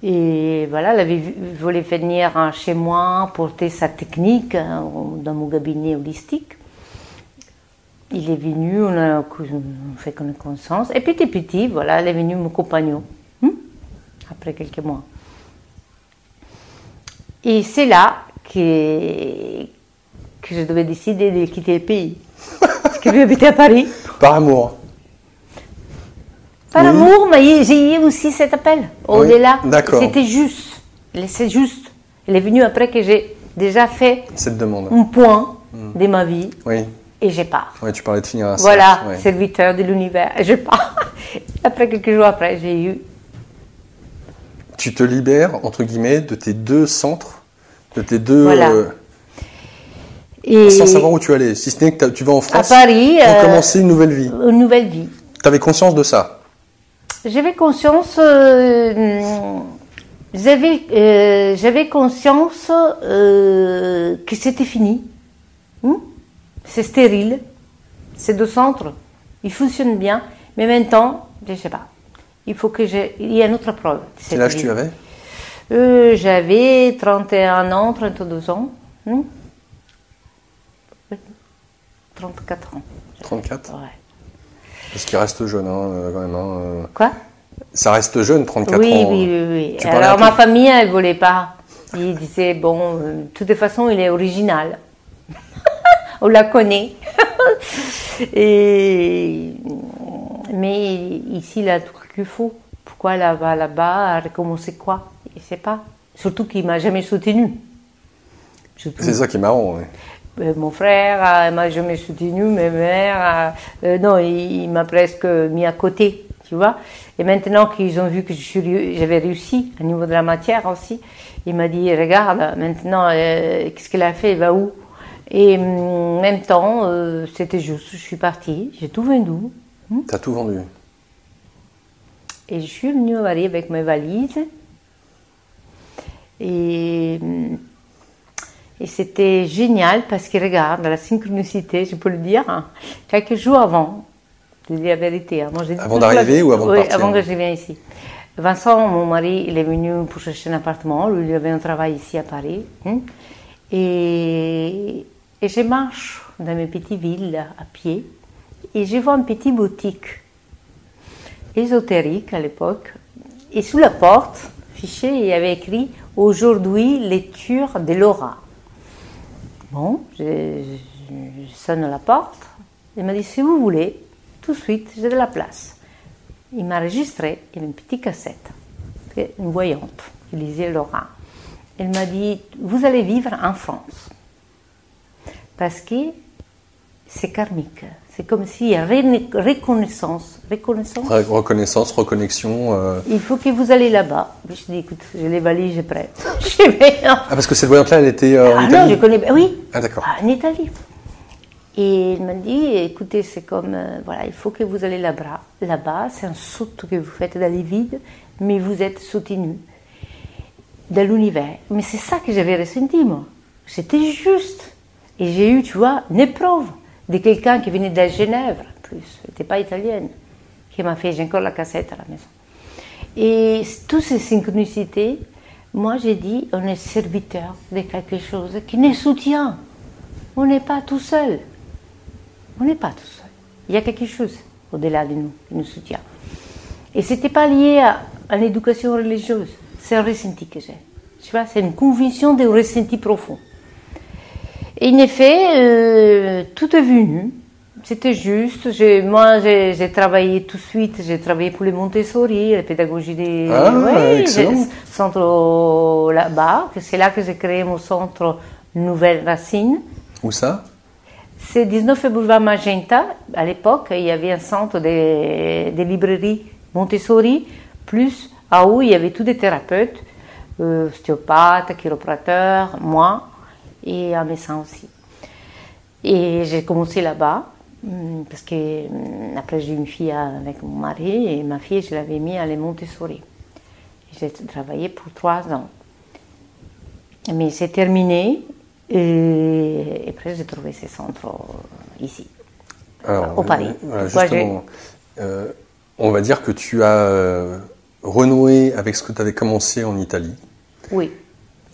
Speaker 2: Et voilà, il voulait venir chez moi porter sa technique dans mon cabinet holistique. Il est venu, on a fait connaissance. Et petit à petit, voilà, il est venu mon compagnon, après quelques mois. Et c'est là que je devais décider de quitter le pays. Parce que lui habitait à Paris.
Speaker 1: Par amour.
Speaker 2: Par
Speaker 1: Oui.
Speaker 2: amour, mais j'ai eu aussi cet appel. Au-delà,
Speaker 1: d'accord.
Speaker 2: c'était juste. C'est juste. Il est venu après que j'ai déjà fait
Speaker 1: Cette demande.
Speaker 2: un point de ma vie
Speaker 1: Oui.
Speaker 2: et je pars.
Speaker 1: Oui, tu parlais de finir un
Speaker 2: Voilà,
Speaker 1: cercle, ouais.
Speaker 2: serviteur de l'univers. Et je pars. Après quelques jours après, j'ai eu...
Speaker 1: Tu te libères, entre guillemets, de tes deux centres, de tes deux...
Speaker 2: Voilà. Et
Speaker 1: sans savoir où tu allais, si ce n'est que tu vas en
Speaker 2: à
Speaker 1: France
Speaker 2: Paris,
Speaker 1: pour commencer une nouvelle vie.
Speaker 2: une nouvelle vie.
Speaker 1: Tu avais conscience de ça?
Speaker 2: J'avais conscience... j'avais conscience que c'était fini. C'est stérile. Ces deux centres, ils fonctionnent bien. Mais maintenant, je ne sais pas. Il faut que il y ait une autre preuve.
Speaker 1: Quel âge tu avais?
Speaker 2: J'avais 31 ans, 32 ans. 34 ans.
Speaker 1: 34?
Speaker 2: Ouais.
Speaker 1: Parce qu'il reste jeune, quand même.
Speaker 2: Quoi?
Speaker 1: Ça reste jeune, 34
Speaker 2: oui,
Speaker 1: ans.
Speaker 2: Oui.
Speaker 1: Tu parlais
Speaker 2: Alors
Speaker 1: un peu-
Speaker 2: ma famille, elle ne voulait pas. Ils disaient, bon, de toute façon, il est original. On la connaît. Mais ici, il a tout qu'il faut. Pourquoi elle va là-bas, recommencer quoi? Je ne sais pas. Surtout qu'il ne m'a jamais soutenu.
Speaker 1: C'est ça qui est marrant. Ouais.
Speaker 2: Mon frère ne m'a jamais soutenu, ma mère, non, il m'a presque mis à côté, tu vois. Et maintenant qu'ils ont vu que j'avais réussi au niveau de la matière aussi, il m'a dit, regarde, maintenant, qu'est-ce qu'elle a fait, elle va où? Et en même temps, c'était juste, je suis partie, j'ai tout vendu.
Speaker 1: Tu as tout vendu.
Speaker 2: Et je suis venue à Paris avec mes valises. Et c'était génial parce que regarde, la synchronicité, je peux le dire, quelques jours avant, je dis la vérité. Moi,
Speaker 1: Avant d'arriver ou avant de
Speaker 2: oui,
Speaker 1: partir?
Speaker 2: avant que je vienne ici. Vincent, mon mari, il est venu pour chercher un appartement. Lui, il avait un travail ici à Paris. Et je marche dans mes petites villes à pied et je vois une petite boutique ésotérique à l'époque. Et sous la porte, affiché, il y avait écrit « Aujourd'hui, lecture de Laura ». Bon, je sonne à la porte. Il m'a dit « Si vous voulez, tout de suite, j'ai de la place ». Il m'a enregistré, il y avait une petite cassette, une voyante, qui lisait Laura. Elle m'a dit, vous allez vivre en France, parce que c'est karmique. C'est comme s'il y a reconnaissance.
Speaker 1: Reconnaissance, reconnexion.
Speaker 2: Il faut que vous allez là-bas. Je dis, écoute, j'ai les valises prêtes. Je vais
Speaker 1: parce que cette voyante-là, elle était en Italie.
Speaker 2: Non, je connais. Oui.
Speaker 1: Ah, d'accord.
Speaker 2: En Italie. Et il m'a dit, écoutez, c'est comme, voilà, il faut que vous allez là-bas. Là-bas, c'est un saut que vous faites dans les vides, mais vous êtes soutenu dans l'univers. Mais c'est ça que j'avais ressenti, moi. C'était juste. Et j'ai eu, tu vois, une épreuve de quelqu'un qui venait de Genève, en plus, elle n'était pas italienne, qui m'a fait, j'ai encore la cassette à la maison. Et toutes ces synchronicités, moi j'ai dit, on est serviteur de quelque chose qui nous soutient. On n'est pas tout seul. On n'est pas tout seul. Il y a quelque chose au-delà de nous qui nous soutient. Et ce n'était pas lié à l'éducation religieuse. C'est un ressenti que j'ai. Tu vois, c'est une conviction d'un ressenti profond. Et en effet, tout est venu. C'était juste. Moi, j'ai travaillé tout de suite. J'ai travaillé pour les Montessori, la pédagogie des...
Speaker 1: excellent.
Speaker 2: Centre là-bas. C'est là que j'ai créé mon centre Nouvelle Racine.
Speaker 1: Où ça?
Speaker 2: C'est 19 boulevard Magenta. À l'époque, il y avait un centre de librairie Montessori, plus à où il y avait tous des thérapeutes, ostéopathes, chiroprateurs, moi, et un médecin aussi. Et j'ai commencé là-bas, parce que après j'ai eu une fille avec mon mari, et ma fille, je l'avais mis à les Montessori. J'ai travaillé pour 3 ans. Mais c'est terminé. Et après, j'ai trouvé ces centres ici, au Paris.
Speaker 1: Justement, on va dire que tu as renoué avec ce que tu avais commencé en Italie.
Speaker 2: Oui.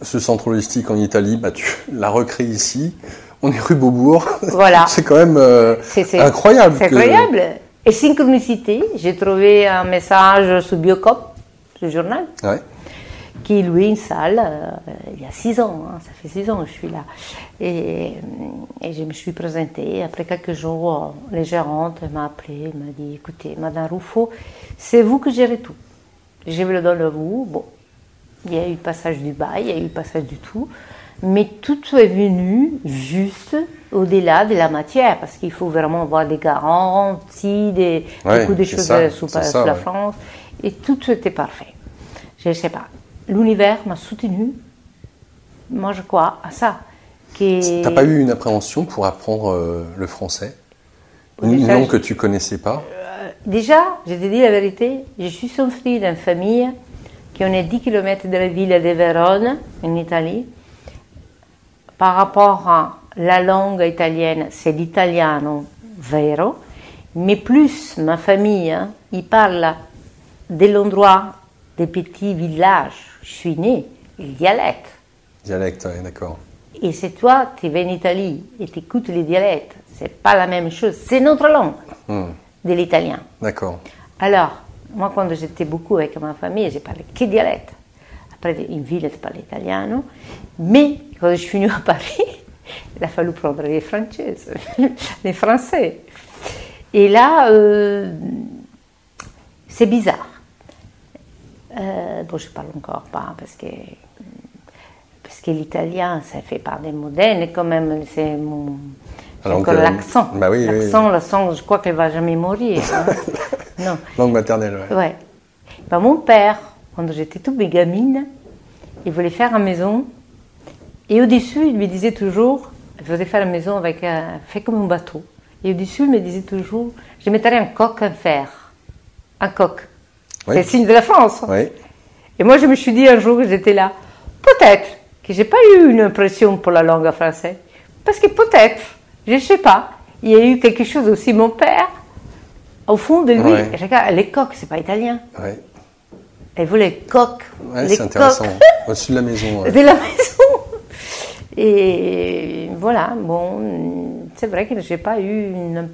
Speaker 1: Ce centre holistique en Italie, tu l'as recréé ici. On est rue Beaubourg.
Speaker 2: Voilà.
Speaker 1: C'est quand même incroyable.
Speaker 2: C'est incroyable. Et synchronicité, j'ai trouvé un message sur Biocop, ce journal. Ouais. Qui louait une salle il y a 6 ans, ça fait 6 ans que je suis là. Et je me suis présentée. Après quelques jours, la gérante m'a appelée, m'a dit, écoutez, Madame Ruffo, c'est vous qui gérez tout. Je vous le donne à vous. Bon, il y a eu le passage du bail, il y a eu le passage du tout, mais tout est venu juste au-delà de la matière, parce qu'il faut vraiment avoir des garanties, beaucoup de choses sous la France, et tout était parfait. Je ne sais pas. L'univers m'a soutenu. Moi, je crois à ça. Tu
Speaker 1: n'as pas eu une appréhension pour apprendre le français? Une langue que tu ne connaissais pas?
Speaker 2: Déjà, je te dis la vérité, je suis sortie d'une famille qui en est 10 km de la ville de Vérone, en Italie. Par rapport à la langue italienne, c'est l'italiano vero, mais plus ma famille, ils parlent de l'endroit des petits villages. Je suis née, le dialecte.
Speaker 1: Dialecte, oui, d'accord.
Speaker 2: Et si toi, tu vas en Italie et tu écoutes les dialectes, c'est pas la même chose. C'est notre langue de l'italien.
Speaker 1: D'accord.
Speaker 2: Alors, moi, quand j'étais beaucoup avec ma famille, j'ai parlé que dialecte. Après, une ville, je parlais italien. Mais quand je suis venue à Paris, il a fallu prendre les françaises, les français. Et là, c'est bizarre. Bon, je parle encore pas parce que l'italien, ça fait par des modernes quand même. C'est encore l'accent.
Speaker 1: Bah oui,
Speaker 2: l'accent, je crois qu'elle va jamais mourir. Non.
Speaker 1: Langue maternelle, ouais.
Speaker 2: Ouais. Ben, mon père, quand j'étais toute gamine, il voulait faire une maison. Et au-dessus, il me disait toujours, il faisait faire une maison avec fait comme un bateau. Et au-dessus, il me disait toujours, je mettrais un coq en fer. Un coq. Oui. C'est le signe de la France.
Speaker 1: Oui.
Speaker 2: Et moi, je me suis dit un jour que j'étais là, peut-être que j'ai pas eu une impression pour la langue française. Parce que peut-être, je sais pas, il y a eu quelque chose aussi, mon père, au fond de lui, regarde, les coqs, c'est pas italien.
Speaker 1: Oui.
Speaker 2: Elle veut les coques.
Speaker 1: Ouais,
Speaker 2: les
Speaker 1: c'est intéressant.
Speaker 2: coques
Speaker 1: Au-dessus de la maison. Ouais.
Speaker 2: de la maison. Et voilà, bon, c'est vrai que je n'ai pas eu une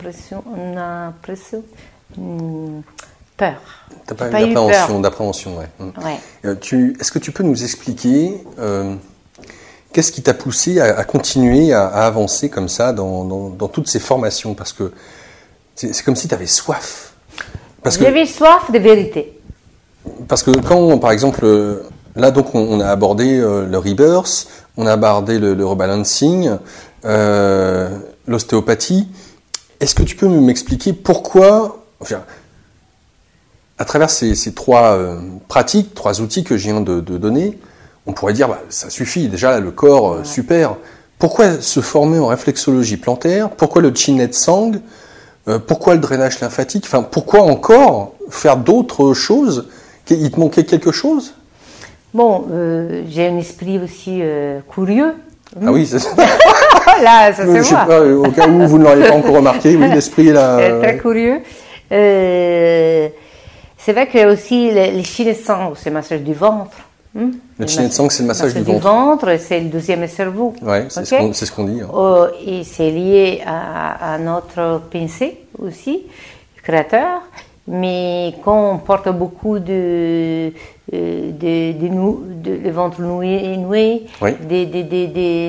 Speaker 2: peur.
Speaker 1: Tu n'as pas eu d'appréhension, ouais.
Speaker 2: Ouais.
Speaker 1: Est-ce que tu peux nous expliquer qu'est-ce qui t'a poussé à continuer à avancer comme ça dans toutes ces formations? Parce que c'est comme si tu avais soif.
Speaker 2: J'avais soif de vérité.
Speaker 1: Parce que quand, par exemple, là, donc, on a abordé le rebirth, on a abordé le rebalancing, l'ostéopathie. Est-ce que tu peux m'expliquer pourquoi, à travers ces trois pratiques, trois outils que je viens de donner, on pourrait dire, ça suffit, déjà, là, le corps, super. Pourquoi se former en réflexologie plantaire? Pourquoi le Chin Tsang? Pourquoi le drainage lymphatique? Enfin, pourquoi encore faire d'autres choses? Il te manquait quelque chose?
Speaker 2: Bon, j'ai un esprit aussi curieux.
Speaker 1: Ah oui, c'est ça.
Speaker 2: Là, ça se voit.
Speaker 1: Pas, au cas où vous ne l'auriez pas encore remarqué, oui, l'esprit est là.
Speaker 2: Très curieux. C'est vrai que aussi les Chin Tsang, c'est le massage du ventre.
Speaker 1: Le Chin Tsang, c'est le massage du ventre.
Speaker 2: C'est le deuxième cerveau.
Speaker 1: Oui, c'est ce qu'on dit.
Speaker 2: Et c'est lié à notre pensée aussi, créateur. Mais quand on porte beaucoup de ventre noué, oui.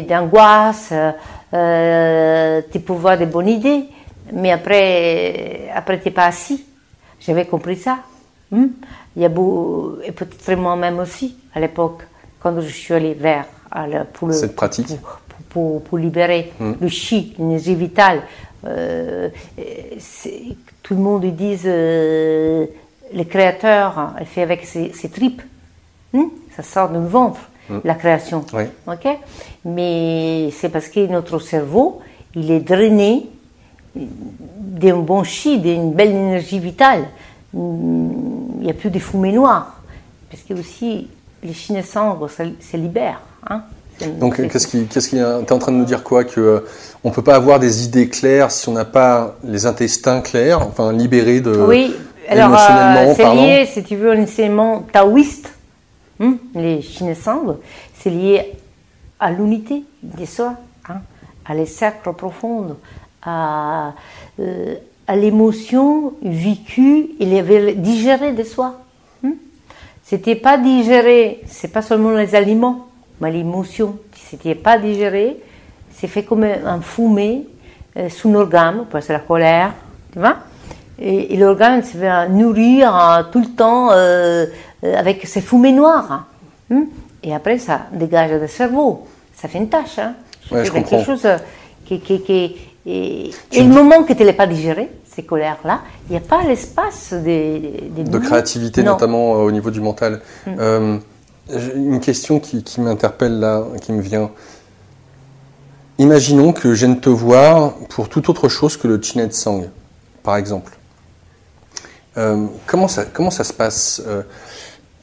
Speaker 2: d'angoisse, tu peux avoir des bonnes idées, mais après tu n'es pas assis. J'avais compris ça. Il y a beau, et peut-être moi-même aussi, à l'époque, quand je suis allée vers
Speaker 1: cette pratique
Speaker 2: pour libérer le chi, l'énergie vitale. Tout le monde dit le créateur, elle fait avec ses tripes. Ça sort du ventre, la création.
Speaker 1: Oui.
Speaker 2: Okay? Mais c'est parce que notre cerveau, il est drainé d'un bon chi, d'une belle énergie vitale. Il n'y a plus de fumée noire. Parce que aussi, les Chin Tsang, ça libère.
Speaker 1: Donc, qu'est-ce qui t'es en train de nous dire quoi? Que on peut pas avoir des idées claires si on n'a pas les intestins clairs, enfin libérés de
Speaker 2: oui, alors c'est lié, si tu veux, à l'enseignement taoïste, les Chin Tsang, c'est lié à l'unité des soi, à les cercles profonds, à l'émotion vécue et digérée de soi. C'était pas digéré, c'est pas seulement les aliments. Mais l'émotion, si ce n'était pas digéré, c'est fait comme un fumée sous l'organe, peut être la colère, tu vois. Et l'organe se va nourrir tout le temps avec ces fumées noires. Et après, ça dégage le cerveau. Ça fait une tâche.
Speaker 1: Ouais, je comprends.
Speaker 2: Quelque chose et le moment que tu ne l'as pas digéré, ces colères-là, il n'y a pas l'espace
Speaker 1: de créativité, notamment au niveau du mental. Une question qui m'interpelle là, qui me vient. Imaginons que je vienne te voir pour toute autre chose que le Chin Tsang, par exemple. Comment ça se passe?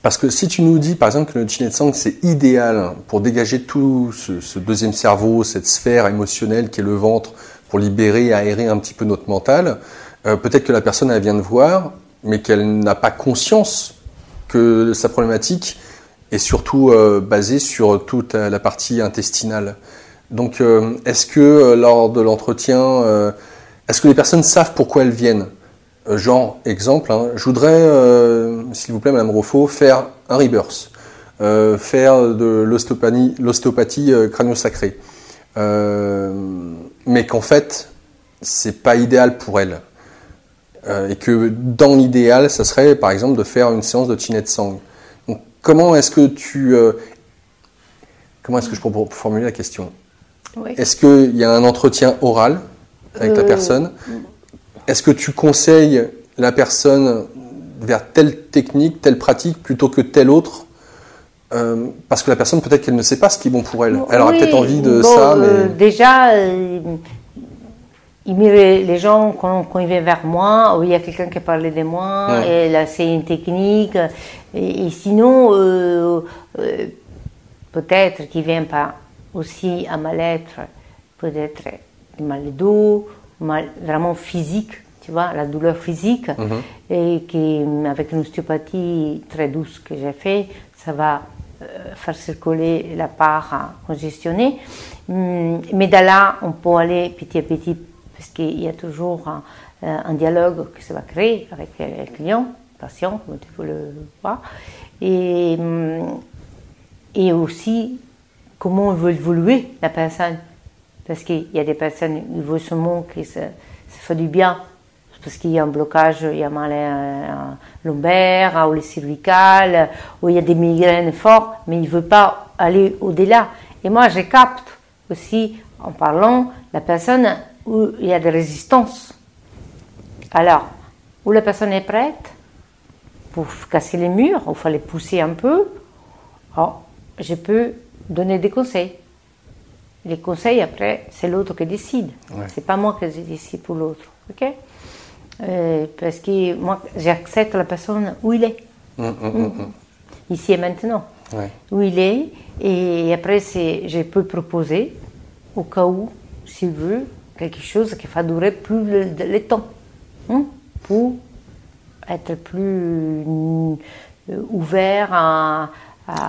Speaker 1: Parce que si tu nous dis, par exemple, que le Chin Tsang, c'est idéal pour dégager tout ce deuxième cerveau, cette sphère émotionnelle qui est le ventre, pour libérer et aérer un petit peu notre mental, peut-être que la personne, elle vient te voir, mais qu'elle n'a pas conscience que sa problématique est surtout basée sur toute la partie intestinale. Donc, est-ce que lors de l'entretien, est-ce que les personnes savent pourquoi elles viennent? Genre, exemple, je voudrais, s'il vous plaît, Madame Roffo, faire un rebirth, faire de l'ostéopathie crânio-sacrée, mais qu'en fait, c'est pas idéal pour elle, et que dans l'idéal, ça serait, par exemple, de faire une séance de Chin Tsang. Donc, comment est-ce que je peux formuler la question? Oui. Est-ce qu'il y a un entretien oral avec la personne? Est-ce que tu conseilles la personne vers telle technique, telle pratique, plutôt que telle autre? Parce que la personne, peut-être qu'elle ne sait pas ce qui est bon pour elle. Elle aura peut-être envie de ça, mais...
Speaker 2: Déjà, les gens, quand ils viennent vers moi, il y a quelqu'un qui a parlé de moi, et là, c'est une technique. Et sinon, peut-être qu'ils ne viennent pas aussi à mal-être, peut-être mal de dos, mal vraiment physique, tu vois, la douleur physique, et qui, avec une ostéopathie très douce que j'ai fait, ça va faire circuler la part congestionnée. Mais de là, on peut aller petit à petit, parce qu'il y a toujours un dialogue qui se va créer avec le client, le patient, comme tu peux le voir, et aussi comment on veut évoluer la personne. Parce qu'il y a des personnes qui veulent seulement que ça fait du bien, parce qu'il y a un blocage, il y a mal lombaire, ou les cervicales, ou il y a des migraines fortes, mais il ne veut pas aller au-delà. Et moi, je capte aussi, en parlant, la personne où il y a des résistances. Alors, où la personne est prête pour casser les murs, il faut les pousser un peu, alors, je peux donner des conseils. Les conseils, après, c'est l'autre qui décide. Ouais. C'est pas moi qui décide pour l'autre. Ok? Parce que moi, j'accepte la personne où il est. Ici et maintenant. Ouais. Où il est. Et après, je peux proposer, au cas où, s'il veut, quelque chose qui va durer plus le temps. Pour être plus ouvert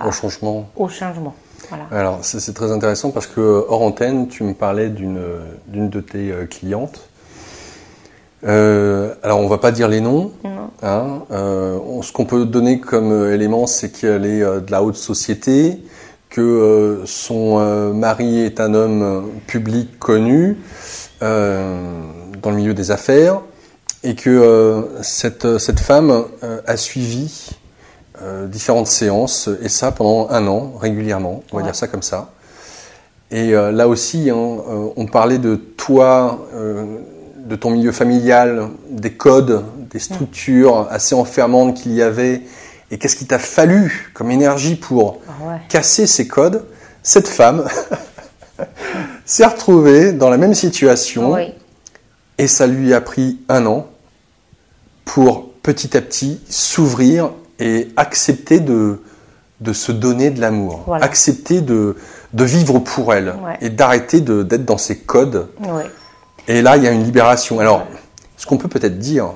Speaker 1: au changement.
Speaker 2: Au changement. Voilà.
Speaker 1: Alors, c'est très intéressant parce que hors antenne, tu me parlais d'une de tes clientes. Alors, on va pas dire les noms. Hein, ce qu'on peut donner comme élément, c'est qu'elle est de la haute société, que son mari est un homme public connu dans le milieu des affaires, et que cette femme a suivi différentes séances, et ça pendant 1 an, régulièrement, on va dire ça comme ça. Et là aussi, on parlait de toi, de ton milieu familial, des codes, des structures assez enfermantes qu'il y avait, et qu'est-ce qu'il t'a fallu comme énergie pour casser ces codes. Cette femme s'est retrouvée dans la même situation, et ça lui a pris 1 an pour petit à petit s'ouvrir et accepter de se donner de l'amour, accepter de vivre pour elle et d'arrêter d'être dans ses codes. Et là, il y a une libération. Alors, ce qu'on peut peut-être dire,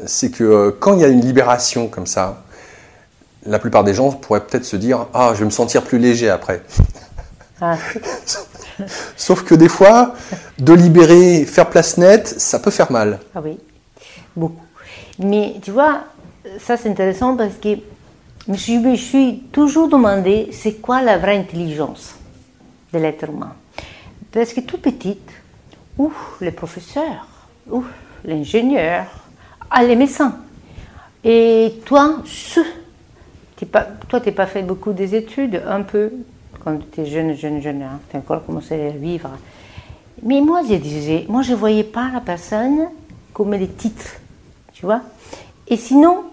Speaker 1: c'est que quand il y a une libération comme ça, la plupart des gens pourraient peut-être se dire « Ah, je vais me sentir plus léger après ». Sauf que des fois, de libérer, faire place nette, ça peut faire mal.
Speaker 2: Ah oui, beaucoup. Mais tu vois, ça c'est intéressant parce que je me suis toujours demandé c'est quoi la vraie intelligence de l'être humain. Parce que tout petite, les professeurs, l'ingénieur, les médecins. Et toi, tu n'as pas fait beaucoup des études, un peu, quand tu étais jeune, tu as encore commencé à vivre. Mais moi, je ne voyais pas la personne comme des titres, tu vois. Et sinon,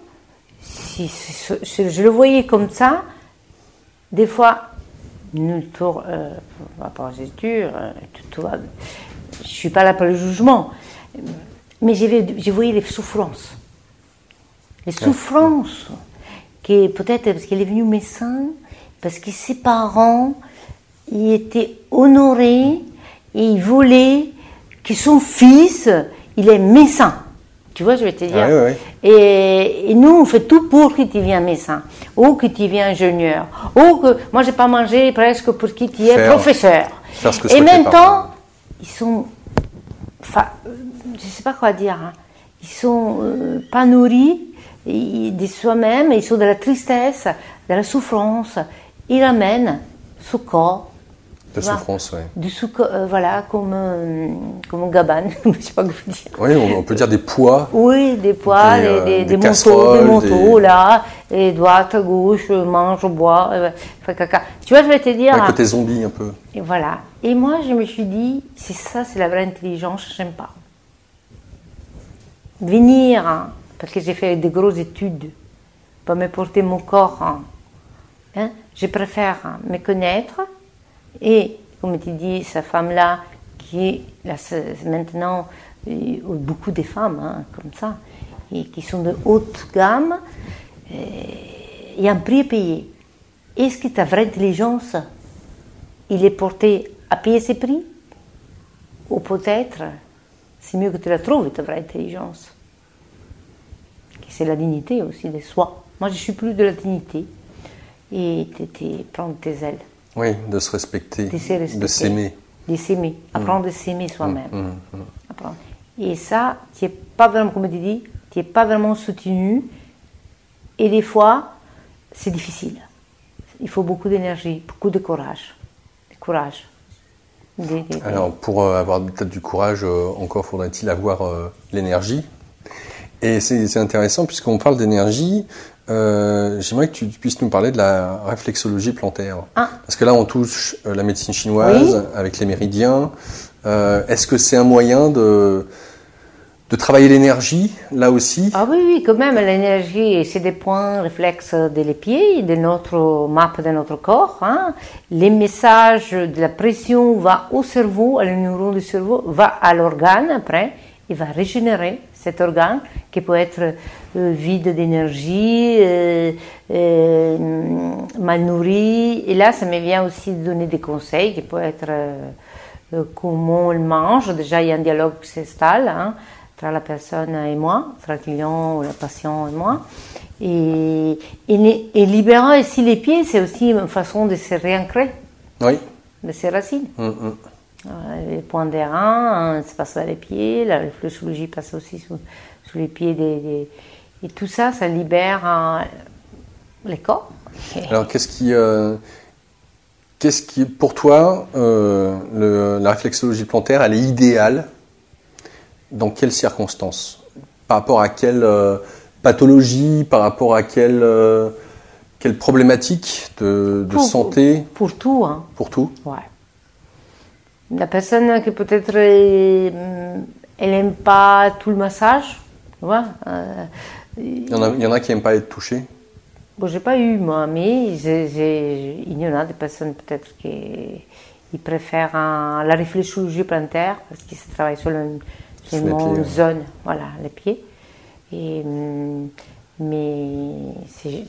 Speaker 2: si je le voyais comme ça, des fois, par rapport aux études, je ne suis pas là pour le jugement, mais je voyais les souffrances. Les souffrances, que peut-être parce qu'il est venu médecin, parce que ses parents, ils étaient honorés, et ils voulaient que son fils, il est médecin. Tu vois, je vais te dire. Et nous, on fait tout pour que tu viennes médecin, ou que tu viennes ingénieur, ou que moi, je n'ai pas mangé presque pour que tu es professeur. Et maintenant, ils sont, je ne sais pas quoi dire, ils sont pas nourris de soi-même, ils sont de la tristesse, de la souffrance, ils ramènent ce corps.
Speaker 1: De souffrance, oui.
Speaker 2: Voilà, comme un gabane, je ne sais pas quoi dire.
Speaker 1: Oui, on peut dire des poids.
Speaker 2: Oui, des poids, des manteaux, là, et droite, gauche, mange, bois, fait caca. Tu vois, je vais te dire...
Speaker 1: Un côté zombie, un peu.
Speaker 2: Et voilà. Et moi, je me suis dit, c'est la vraie intelligence, j'aime pas. Venir, parce que j'ai fait des grosses études, pour me porter mon corps, je préfère me connaître. Et, comme tu dis, cette femme-là, qui est maintenant, beaucoup de femmes comme ça, et qui sont de haute gamme, il y a un prix à payer. Est-ce que ta vraie intelligence, il est porté à payer ces prix? Ou peut-être, c'est mieux que tu la trouves, ta vraie intelligence. C'est la dignité aussi de soi. Moi, je suis plus de la dignité. Et prendre tes ailes.
Speaker 1: Oui, de se respecter, de s'aimer.
Speaker 2: De s'aimer, apprendre à s'aimer soi-même. Et ça, tu n'es pas vraiment, comme tu dis, tu n'es pas vraiment soutenu. Et des fois, c'est difficile. Il faut beaucoup d'énergie, beaucoup de courage.
Speaker 1: Alors, pour avoir peut-être du courage, encore faudrait-il avoir l'énergie. Et c'est intéressant, puisqu'on parle d'énergie, j'aimerais que tu puisses nous parler de la réflexologie plantaire. Parce que là, on touche la médecine chinoise avec les méridiens. Est-ce que c'est un moyen de travailler l'énergie, là aussi?
Speaker 2: Ah oui, quand même, l'énergie, c'est des points réflexes des pieds, de notre map de notre corps. Hein. Les messages de la pression vont au cerveau, à le neuron du cerveau, va à l'organe après, et va régénérer cet organe qui peut être vide d'énergie, mal nourri. Et là, ça me vient aussi de donner des conseils qui peuvent être comment on le mange. Déjà, il y a un dialogue qui s'installe entre la personne et moi, entre le client ou la patient et moi. Et libérant ici les pieds, c'est aussi une façon de se réancrer de ses racines. Les points des reins, ça passe dans les pieds, la réflexologie passe aussi sous les pieds et tout ça, ça libère les corps.
Speaker 1: Alors, qu'est-ce qui pour toi, la réflexologie plantaire, elle est idéale dans quelles circonstances? Par rapport à quelle pathologie? Par rapport à quelle problématique de santé?
Speaker 2: Pour tout.
Speaker 1: Pour tout?
Speaker 2: Ouais. La personne qui peut-être elle n'aime pas tout le massage, tu vois.
Speaker 1: Il y en a qui n'aiment pas être touchés.
Speaker 2: Bon, j'ai pas eu moi, mais il y en a des personnes peut-être qui préfèrent la réflexologie plantaire parce qu'ils travaillent sur une zone, voilà, les pieds. Mais c'est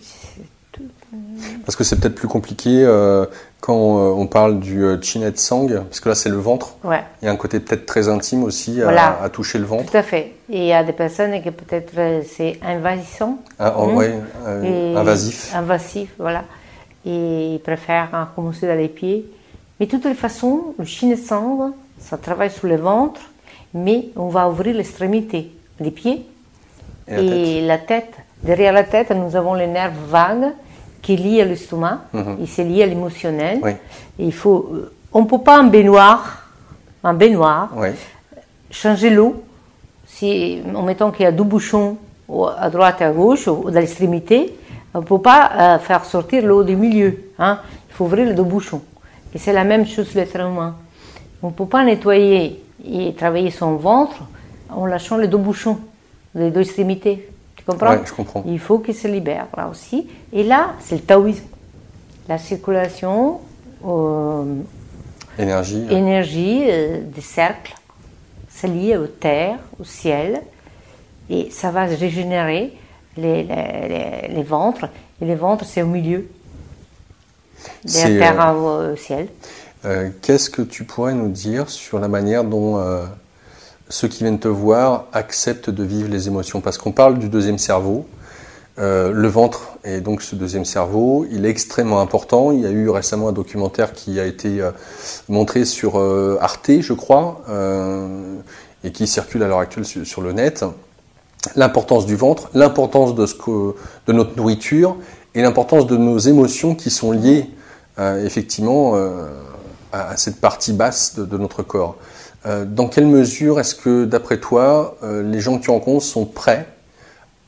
Speaker 1: parce que c'est peut-être plus compliqué quand on parle du Chinet Sang, parce que là c'est le ventre.
Speaker 2: Ouais.
Speaker 1: Il y a un côté peut-être très intime aussi à toucher le ventre.
Speaker 2: Tout à fait. Et il y a des personnes qui peut-être c'est invasissant.
Speaker 1: Invasif.
Speaker 2: Invasif, voilà. Et ils préfèrent commencer dans les pieds. Mais de toutes les façons, le Chinet Sang, ça travaille sur le ventre, mais on va ouvrir l'extrémité, les pieds et la tête. Derrière la tête, nous avons les nerfs vagues qui lient à l'estomac, et c'est lié à l'émotionnel. Et on ne peut pas en baignoire, changer l'eau. Si, en mettant qu'il y a deux bouchons à droite et à gauche, ou dans l'extrémité, on ne peut pas faire sortir l'eau du milieu. Il faut ouvrir les deux bouchons. Et c'est la même chose l'être humain. On ne peut pas nettoyer et travailler son ventre en lâchant les deux bouchons, les deux extrémités. Tu comprends?
Speaker 1: Oui, je comprends.
Speaker 2: Il faut qu'il se libère là aussi. Et là, c'est le taoïsme. La circulation,
Speaker 1: énergie
Speaker 2: des cercles, c'est lié aux terres, au ciel, et ça va régénérer les ventres. Et les ventres, c'est au milieu, de la terre au ciel.
Speaker 1: Qu'est-ce que tu pourrais nous dire sur la manière dont ceux qui viennent te voir acceptent de vivre les émotions? Parce qu'on parle du deuxième cerveau. Le ventre est donc ce deuxième cerveau. Il est extrêmement important. Il y a eu récemment un documentaire qui a été montré sur Arte, je crois, et qui circule à l'heure actuelle sur le net. L'importance du ventre, l'importance de notre nourriture et l'importance de nos émotions qui sont liées effectivement à cette partie basse de notre corps. Dans quelle mesure est-ce que, d'après toi, les gens que tu rencontres sont prêts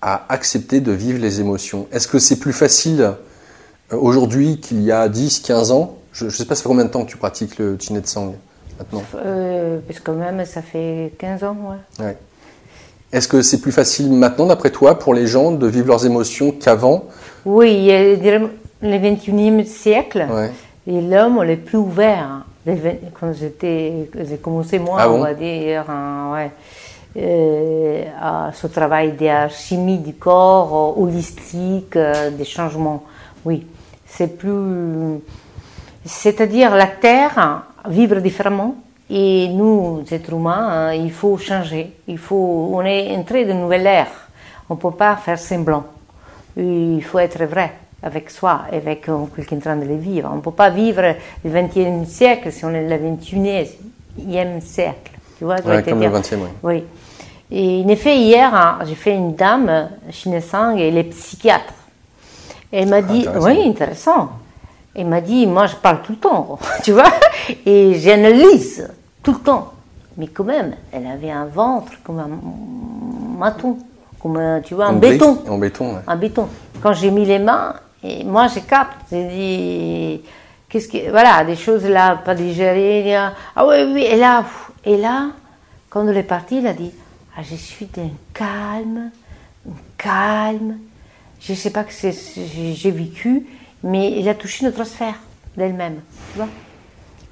Speaker 1: à accepter de vivre les émotions? Est-ce que c'est plus facile aujourd'hui qu'il y a 10, 15 ans? Je ne sais pas, ça fait combien de temps que tu pratiques le Chinet Sang maintenant?
Speaker 2: Parce que même, ça fait 15 ans,
Speaker 1: ouais. Est-ce que c'est plus facile maintenant, d'après toi, pour les gens de vivre leurs émotions qu'avant?
Speaker 2: Oui, le 21e siècle, et l'homme est plus ouvert. Quand j'ai commencé, moi, on va dire, à ce travail de chimie du corps, holistique, des changements. Oui, c'est plus... C'est-à-dire la terre vivre différemment Et nous, êtres humains, il faut changer. On est entré de nouvelle ère. On ne peut pas faire semblant. Il faut être vrai avec soi, avec quelqu'un en train de le vivre. On ne peut pas vivre le XXe siècle si on est le XXIe siècle. Tu vois,
Speaker 1: comme le XXe, oui.
Speaker 2: Oui. Et en effet, hier, j'ai fait une dame, Shinesang, elle est psychiatre. Elle m'a dit, oui, intéressant. Elle m'a dit, moi je parle tout le temps, tu vois, et j'analyse tout le temps. Mais quand même, elle avait un ventre comme un maton, comme tu vois, un béton.
Speaker 1: En béton, ouais.
Speaker 2: Un béton. Quand j'ai mis les mains, et moi je capte, j'ai dit, voilà, des choses là, pas digérées. Ah oui, oui, et là, quand elle est partie, elle a dit, ah, je suis d'un calme. Je ne sais pas que j'ai vécu, mais elle a touché notre sphère d'elle-même, tu vois.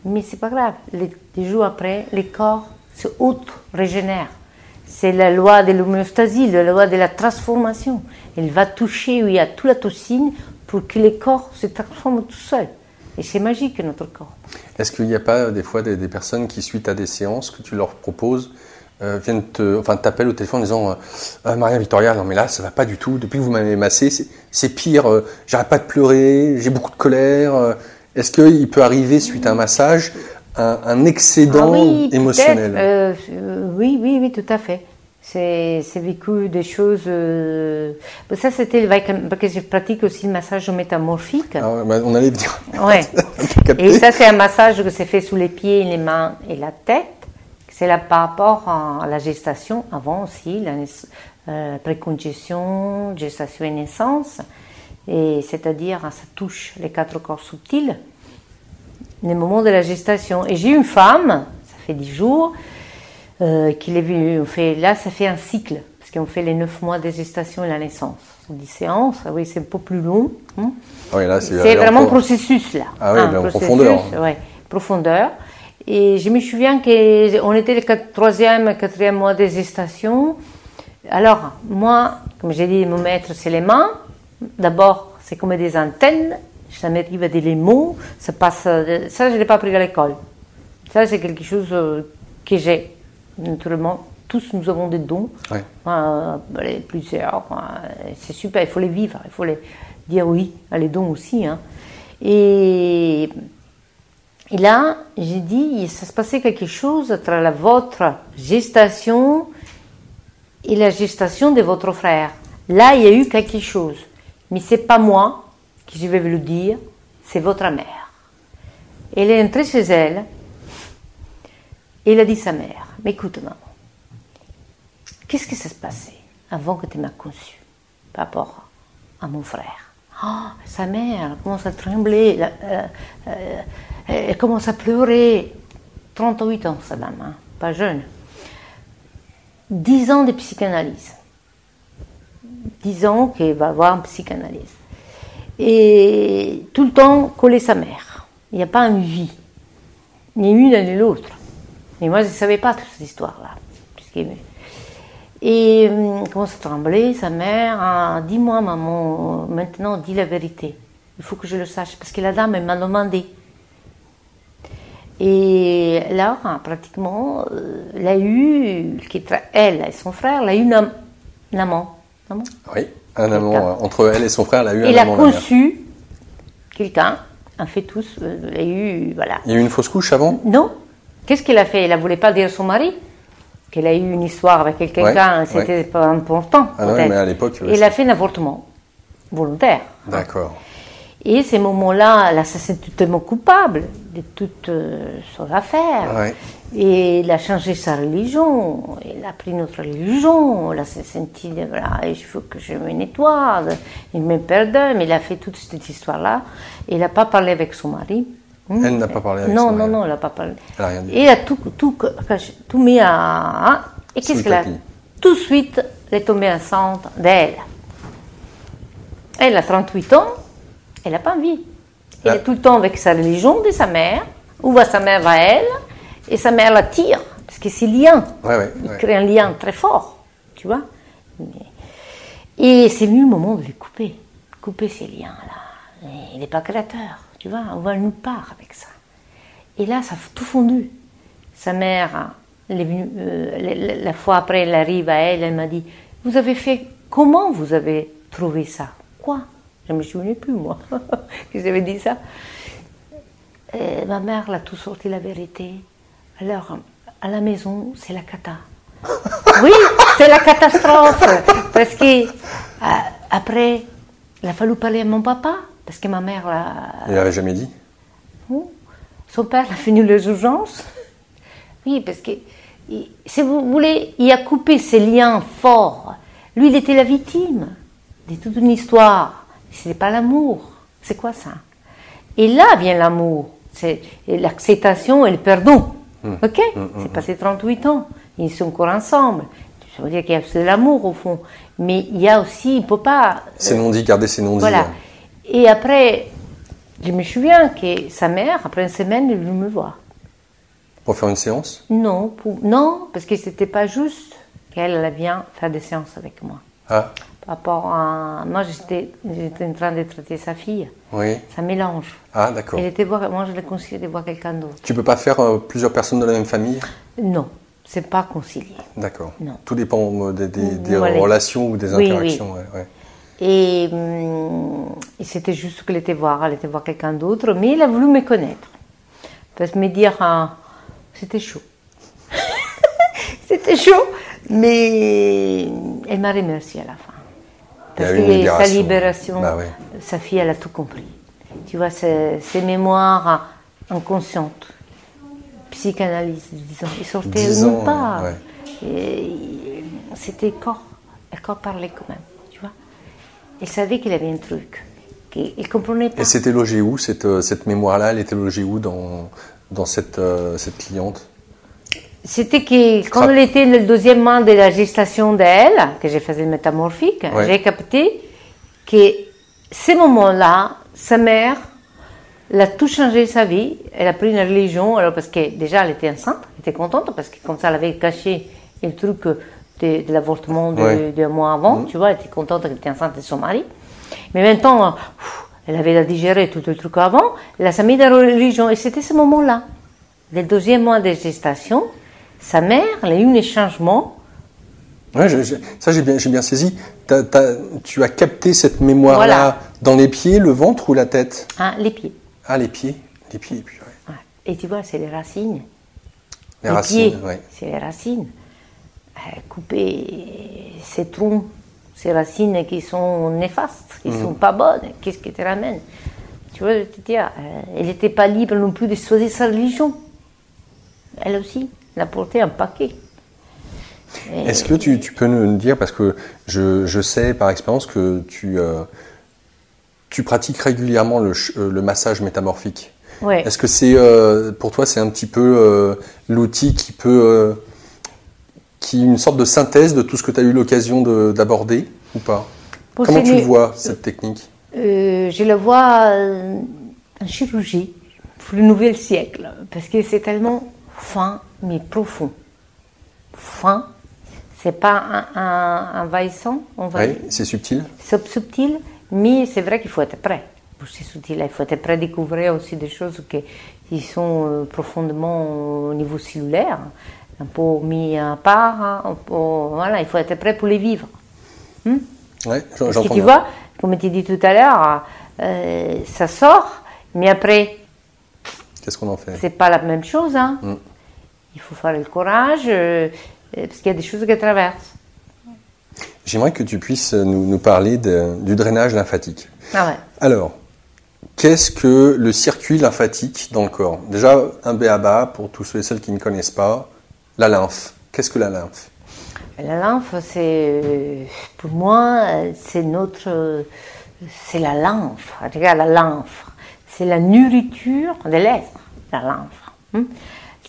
Speaker 2: Mais c'est pas grave. Des jours après, les corps se auto-régénèrent. C'est la loi de l'homéostasie, la loi de la transformation. Elle va toucher où il y a toute la toxine pour que les corps se transforment tout seuls. Et c'est magique, notre corps.
Speaker 1: Est-ce qu'il n'y a pas des fois des personnes qui, suite à des séances que tu leur proposes, t'appellent au téléphone en disant Maria Victoria, non mais là ça va pas du tout, depuis que vous m'avez massé, c'est pire, j'arrête pas de pleurer, j'ai beaucoup de colère. Est-ce qu'il peut arriver suite à un massage un excédent émotionnel?
Speaker 2: Oui, tout à fait. C'est vécu des choses. Ça, c'était parce que je pratique aussi le massage métamorphique.
Speaker 1: On allait dire.
Speaker 2: Ouais. Et ça, c'est un massage que c'est fait sous les pieds, les mains et la tête. C'est là par rapport à la gestation, avant aussi, la préconception, gestation et naissance. Et c'est-à-dire, ça touche les 4 corps subtils, les moments de la gestation. Et j'ai une femme, ça fait 10 jours, qui l'a vu, là ça fait un cycle, parce qu'on fait les 9 mois de gestation et la naissance. C'est 10 séances, oui, c'est un peu plus long.
Speaker 1: Oui, là,
Speaker 2: c'est vraiment un processus là.
Speaker 1: Ah oui, en profondeur.
Speaker 2: Oui, profondeur. Et je me souviens qu'on était le 3e, 4e mois de gestation. Alors, moi, comme j'ai dit, mon maître, c'est les mains. D'abord, c'est comme des antennes. Ça m'arrive à dire les mots. Ça, je ne l'ai pas appris à l'école. Ça, c'est quelque chose que j'ai. Naturellement, tous nous avons des dons.
Speaker 1: Ouais.
Speaker 2: Plusieurs. C'est super, il faut les vivre. Il faut les dire oui à les dons aussi. Hein. Et là, j'ai dit, ça se passait quelque chose entre votre gestation et la gestation de votre frère. Là, il y a eu quelque chose. Mais ce n'est pas moi qui je vais vous le dire, c'est votre mère. Elle est entrée chez elle et elle a dit à sa mère, mais écoute maman, qu'est-ce qui s'est passé avant que tu m'aies conçu par rapport à mon frère? Sa mère elle commence à trembler, elle commence à pleurer. 38 ans, sa dame, hein, pas jeune. 10 ans de psychanalyse. 10 ans qu'elle va avoir une psychanalyse. Et tout le temps collée sa mère. Il n'y a pas une vie, ni une ni l'autre. Et moi, je ne savais pas toute cette histoire-là. Et elle commence à trembler, sa mère, dis-moi maman, maintenant dis la vérité. Il faut que je le sache, parce que la dame, elle m'a demandé. Et là, pratiquement, elle a eu, elle et son frère, elle a eu un amant.
Speaker 1: Oui, un amant. Entre elle et son frère, elle a eu un amant.
Speaker 2: Elle a conçu quelqu'un, un fœtus, elle a eu, voilà.
Speaker 1: Il y a eu une fausse couche avant?
Speaker 2: Non. Qu'est-ce qu'elle a fait? Elle ne voulait pas dire à son mari qu'elle a eu une histoire avec quelqu'un, c'était pas important.
Speaker 1: Ah non, mais à l'époque...
Speaker 2: Elle a fait un avortement volontaire.
Speaker 1: D'accord.
Speaker 2: Et ces moments-là, elle s'est sentie tellement coupable de toutes son affaire.
Speaker 1: Ouais.
Speaker 2: Et elle a changé sa religion, elle a pris notre religion, elle s'est sentie, voilà, il faut que je me nettoie, il me pardonne, mais elle a fait toute cette histoire-là. Elle n'a pas parlé avec son mari.
Speaker 1: Elle n'a pas parlé avec son mari.
Speaker 2: Non, elle n'a pas parlé.
Speaker 1: Elle n'a rien dit.
Speaker 2: Et elle a tout mis à... Et qu'est-ce qu'elle a? Tout de suite, elle est tombée enceinte d'elle. Elle a 38 ans, elle n'a pas envie. Elle est tout le temps avec sa religion de sa mère, où va sa mère va elle, et sa mère la tire, parce que c'est lien. Il crée un lien très fort, tu vois. Et c'est venu le moment de les couper ces liens-là. Il n'est pas créateur, tu vois, on va nulle part avec ça. Et là, ça a tout fondu. sa mère, elle est venue, la fois après, elle arrive à elle, elle m'a dit, vous avez fait, comment vous avez trouvé ça? Quoi? Je ne me souviens plus, moi, que j'avais dit ça. Et ma mère l'a tout sorti la vérité. Alors, à la maison, c'est la cata. Oui, c'est la catastrophe. Parce que après, il a fallu parler à mon papa, parce que ma mère
Speaker 1: Il n'avait jamais dit?
Speaker 2: Son père a fini les urgences. Oui, parce que, si vous voulez, il a coupé ses liens forts. Lui, il était la victime de toute une histoire. Ce n'est pas l'amour. C'est quoi ça? Et là vient l'amour. C'est l'acceptation et le pardon. Ok? C'est passé 38 ans. Ils sont encore ensemble. Ça veut dire qu'il y a de l'amour au fond. Mais il y a aussi, il ne peut pas...
Speaker 1: C'est non-dit, garder ses non-dits.
Speaker 2: Voilà. Et après, je me souviens que sa mère, après une semaine, elle est venue me voir.
Speaker 1: Pour faire une séance?
Speaker 2: Non, non, parce que c'était pas juste qu'elle vient faire des séances avec moi.
Speaker 1: Ah.
Speaker 2: Par rapport à... Moi, j'étais en train de traiter sa fille.
Speaker 1: Oui.
Speaker 2: Ça mélange.
Speaker 1: Ah, d'accord.
Speaker 2: Elle était voir... Moi, je l'ai conseillé de voir quelqu'un d'autre.
Speaker 1: Tu peux pas faire plusieurs personnes de la même famille?
Speaker 2: Non, c'est pas concilié.
Speaker 1: D'accord.
Speaker 2: Non.
Speaker 1: Tout dépend des
Speaker 2: Voilà.
Speaker 1: relations ou des interactions.
Speaker 2: Oui.
Speaker 1: Ouais.
Speaker 2: Et c'était juste qu'elle était voir quelqu'un d'autre, mais elle a voulu me connaître. Parce que me dire, c'était chaud. C'était chaud, mais elle m'a remercié à la fin. Parce que sa libération, sa fille, elle a tout compris. Tu vois, ses mémoires inconscientes, psychanalyse, disons, ils sortaient nulle part. C'était le corps parlait quand même, tu vois. Elle savait qu'il avait un truc, qu'elle comprenait pas.
Speaker 1: Et c'était logé où, cette mémoire-là, elle était logée où dans cette cliente?
Speaker 2: C'était que quand elle était le deuxième mois de la gestation d'elle, que j'ai fait le métamorphique, j'ai capté que ces moments-là, sa mère, elle a tout changé sa vie. Elle a pris une religion, alors parce que déjà elle était enceinte, elle était contente parce que comme ça elle avait caché le truc de l'avortement de mois avant, tu vois, elle était contente qu'elle était enceinte de son mari. Mais maintenant, elle avait à digérer tout le truc avant, elle a mis dans la religion et c'était ce moment-là. Le deuxième mois de gestation, sa mère, elle a eu un changement.
Speaker 1: Ouais, ça j'ai bien saisi. Tu as capté cette mémoire-là dans les pieds, le ventre ou la tête?
Speaker 2: Les pieds.
Speaker 1: Ah, les pieds. Les pieds, et puis
Speaker 2: Et tu vois, c'est les racines.
Speaker 1: Les racines, oui.
Speaker 2: C'est les racines. Couper ces troncs, ces racines qui sont néfastes, qui ne sont pas bonnes, qu'est-ce qui te ramène? Tu vois, je te dis, elle n'était pas libre non plus de choisir sa religion. Elle aussi, elle a porté un paquet.
Speaker 1: Est-ce que tu peux nous dire, parce que je sais par expérience que tu pratiques régulièrement le massage métamorphique.
Speaker 2: Ouais.
Speaker 1: Est-ce que c'est pour toi c'est un petit peu l'outil qui est une sorte de synthèse de tout ce que tu as eu l'occasion d'aborder ou pas? Comment tu le vois, cette technique?
Speaker 2: Je le vois en chirurgie pour le nouvel siècle, parce que c'est tellement fin mais profond. Fin, c'est pas envahissant.
Speaker 1: Oui, c'est subtil.
Speaker 2: C'est subtil, mais c'est vrai qu'il faut être prêt. C'est subtil, il faut être prêt à découvrir aussi des choses qui sont profondément au niveau cellulaire, un peu mis à part, voilà, il faut être prêt pour les vivre.
Speaker 1: Oui,
Speaker 2: parce que tu vois, comme tu dis tout à l'heure, ça sort, mais après,
Speaker 1: qu'est-ce qu'on en fait? C'est
Speaker 2: pas la même chose. Il faut faire le courage, parce qu'il y a des choses qui traversent.
Speaker 1: J'aimerais que tu puisses nous parler du drainage lymphatique.
Speaker 2: Ah ouais.
Speaker 1: Alors, qu'est-ce que le circuit lymphatique dans le corps? Déjà, un b.a.-ba pour tous ceux et celles qui ne connaissent pas. La lymphe. Qu'est-ce que la lymphe?
Speaker 2: La lymphe, pour moi, c'est la lymphe. Regarde la lymphe. C'est la nourriture de l'être, la lymphe.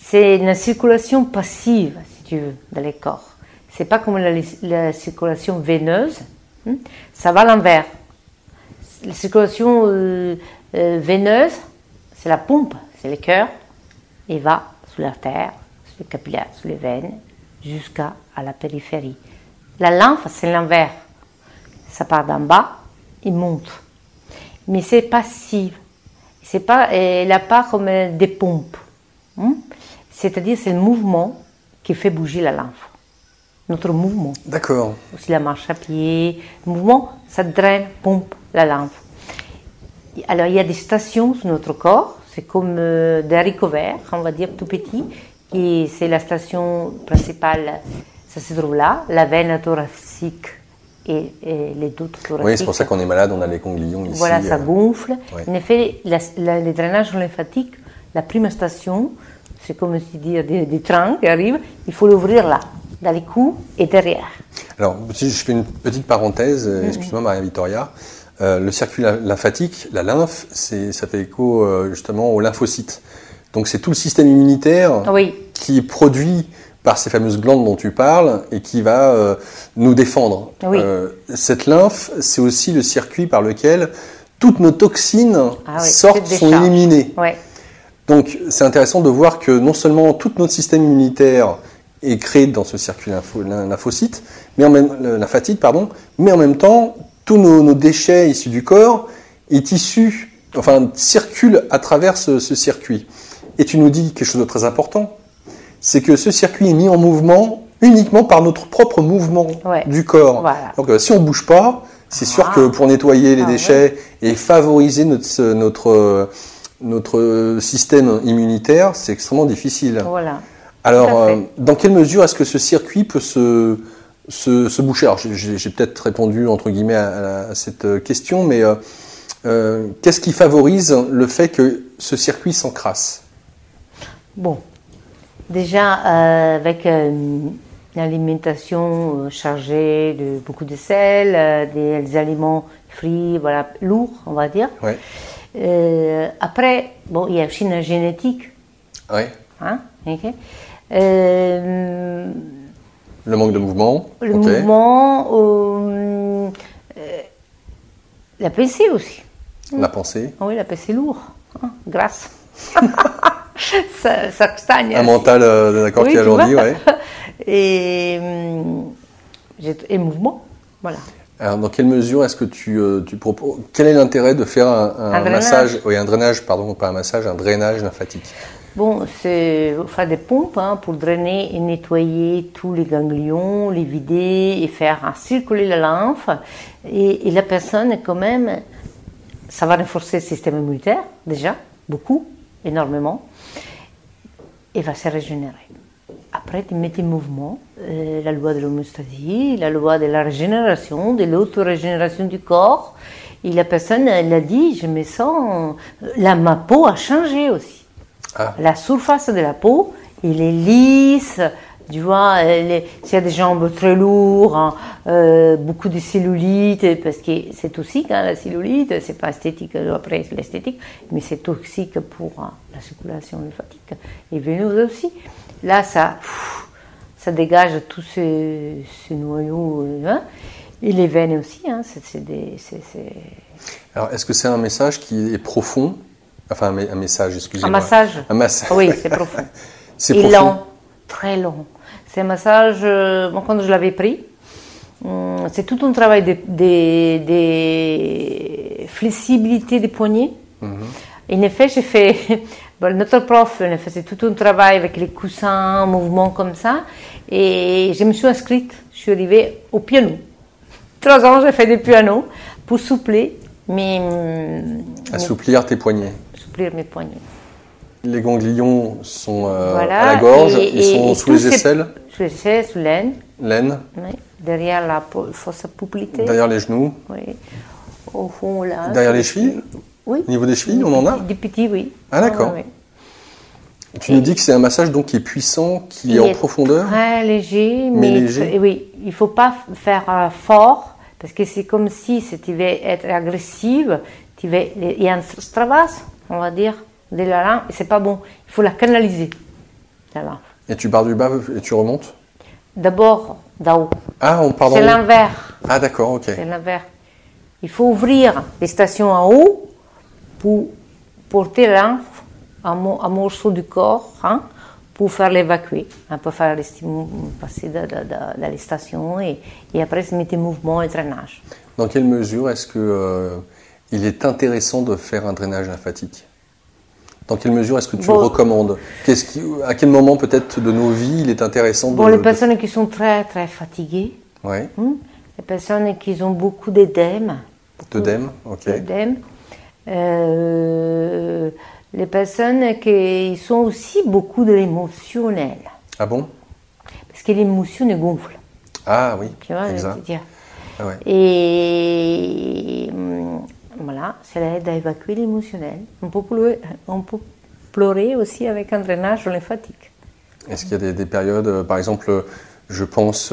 Speaker 2: C'est une circulation passive, si tu veux, dans les corps. C'est pas comme la circulation veineuse. Ça va à l'envers. La circulation veineuse, c'est la pompe, c'est le cœur, et va sous l'artère, sous les capillaires, sous les veines, jusqu'à la périphérie. La lymphe, c'est l'envers. Ça part d'en bas, il monte. Mais c'est passif. Elle n'a pas comme des pompes. C'est-à-dire c'est le mouvement qui fait bouger la lymphe. Notre mouvement.
Speaker 1: D'accord.
Speaker 2: Aussi la marche à pied, le mouvement, ça draine, pompe la lymphe. Alors il y a des stations sur notre corps, c'est comme des haricots verts, on va dire tout petit, et c'est la station principale, ça se trouve là, la veine thoracique et les doutes thoraciques.
Speaker 1: Oui, c'est pour ça qu'on est malade, on a les ganglions ici.
Speaker 2: Voilà, ça gonfle.
Speaker 1: Ouais.
Speaker 2: En effet, le drainage lymphatique, la première station, c'est comme si dire des trains qui arrivent, il faut l'ouvrir là, dans les coups et derrière.
Speaker 1: Alors, si je fais une petite parenthèse, excuse-moi Maria Vittoria, le circuit lymphatique, la lymphe, ça fait écho justement aux lymphocytes. Donc c'est tout le système immunitaire qui est produit par ces fameuses glandes dont tu parles et qui va nous défendre.
Speaker 2: Oui.
Speaker 1: Cette lymphe, c'est aussi le circuit par lequel toutes nos toxines sortent, sont éliminées.
Speaker 2: Oui.
Speaker 1: Donc c'est intéressant de voir que non seulement tout notre système immunitaire est créé dans ce circuit lymphocyte, lymphatique, mais en même temps, tous nos déchets issus du corps circulent à travers ce circuit. Et tu nous dis quelque chose de très important, c'est que ce circuit est mis en mouvement uniquement par notre propre mouvement du corps.
Speaker 2: Voilà.
Speaker 1: Donc si on ne bouge pas, c'est sûr que pour nettoyer les déchets et favoriser notre système immunitaire, c'est extrêmement difficile.
Speaker 2: Voilà.
Speaker 1: Alors, dans quelle mesure est-ce que ce circuit peut se boucher? Alors, j'ai peut-être répondu entre guillemets à cette question, mais qu'est-ce qui favorise le fait que ce circuit s'encrasse?
Speaker 2: Bon, déjà avec une alimentation chargée de beaucoup de sel, des aliments frits, voilà, lourds, on va dire.
Speaker 1: Ouais.
Speaker 2: Après, bon, il y a aussi une génétique.
Speaker 1: Oui.
Speaker 2: Hein, okay.
Speaker 1: Le manque de mouvement.
Speaker 2: Le mouvement, la pensée aussi.
Speaker 1: La pensée.
Speaker 2: Oui, la pensée lourde, hein, grasse. ça stagne.
Speaker 1: Un mental, d'accord, qui alourdit, oui.
Speaker 2: Et mouvement, voilà.
Speaker 1: Alors, dans quelle mesure est-ce que tu proposes... Quel est l'intérêt de faire un massage, un drainage, pardon, pas un massage, un drainage lymphatique?
Speaker 2: Bon, c'est faire des pompes pour drainer et nettoyer tous les ganglions, les vider et faire circuler la lymphe. Et la personne, quand même, ça va renforcer le système immunitaire, déjà, beaucoup, énormément, et va se régénérer. Après, tu mets tes mouvements, la loi de l'homéostasie, la loi de la régénération, de l'auto-régénération du corps. Et la personne, elle a dit, je me sens... ma peau a changé aussi. Ah. La surface de la peau, elle est lisse, tu vois, s'il y a des jambes très lourdes, beaucoup de cellulite, parce que c'est toxique, hein, la cellulite, c'est pas esthétique, après c'est l'esthétique, mais c'est toxique pour la circulation lymphatique et veineuse aussi. Là, ça dégage tous ces noyaux, hein, et les veines aussi, hein,
Speaker 1: Alors, est-ce que c'est un message qui est profond? Enfin, un message, excusez-moi.
Speaker 2: Un massage.
Speaker 1: Un massage.
Speaker 2: Oui, c'est profond.
Speaker 1: C'est
Speaker 2: profond.
Speaker 1: Long,
Speaker 2: très long. C'est un massage, quand je l'avais pris, c'est tout un travail de flexibilité des poignets. En effet, j'ai fait, notre prof, en effet, c'est tout un travail avec les coussins, mouvements comme ça. Et je me suis inscrite, je suis arrivée au piano. 3 ans, j'ai fait du piano pour soupler.
Speaker 1: Assouplir tes poignets.
Speaker 2: Assouplir mes poignets.
Speaker 1: Les ganglions sont à la gorge, ils sont sous les aisselles.
Speaker 2: Sous les aisselles, sous l'aine.
Speaker 1: L'aine.
Speaker 2: Oui. Derrière la fosse poplitée.
Speaker 1: Derrière les genoux.
Speaker 2: Oui. Au fond là.
Speaker 1: Derrière les chevilles.
Speaker 2: Oui.
Speaker 1: Au niveau des chevilles, on en a.
Speaker 2: Des petits, oui.
Speaker 1: Ah d'accord. Oui. Tu nous dis que c'est un massage donc qui est puissant, qui est en profondeur.
Speaker 2: Très léger,
Speaker 1: mais léger.
Speaker 2: Oui, il ne faut pas faire fort. Parce que c'est comme si tu veux être agressive, il y a un strabasse, on va dire, de la lymphe, et c'est pas bon. Il faut la canaliser, la lymphe.
Speaker 1: Et tu pars du bas et tu remontes?
Speaker 2: D'abord d'en haut.
Speaker 1: Ah, on part d'en haut.
Speaker 2: C'est l'inverse.
Speaker 1: Ah, d'accord, ok.
Speaker 2: C'est l'inverse. Il faut ouvrir les stations en haut pour porter la lymphe à un morceau du corps, hein, pour faire l'évacuer. On peut faire passer dans les stations et après se mettre en mouvement et drainage.
Speaker 1: Dans quelle mesure est-ce que il est intéressant de faire un drainage lymphatique? Dans quelle mesure est-ce que tu le recommandes? À quel moment peut-être de nos vies il est intéressant de...
Speaker 2: Les personnes qui sont très très fatiguées,
Speaker 1: ouais.
Speaker 2: Les personnes qui ont beaucoup d'œdème.
Speaker 1: D'œdème, ok.
Speaker 2: Les personnes qui sont aussi beaucoup de l'émotionnel.
Speaker 1: Ah bon?
Speaker 2: Parce que l'émotion gonfle.
Speaker 1: Ah oui,
Speaker 2: tu vois,
Speaker 1: exact.
Speaker 2: Dire.
Speaker 1: Ah ouais.
Speaker 2: Et voilà, cela aide à évacuer l'émotionnel. On peut pleurer aussi avec un drainage lymphatique.
Speaker 1: Est-ce qu'il y a des périodes, par exemple, je pense,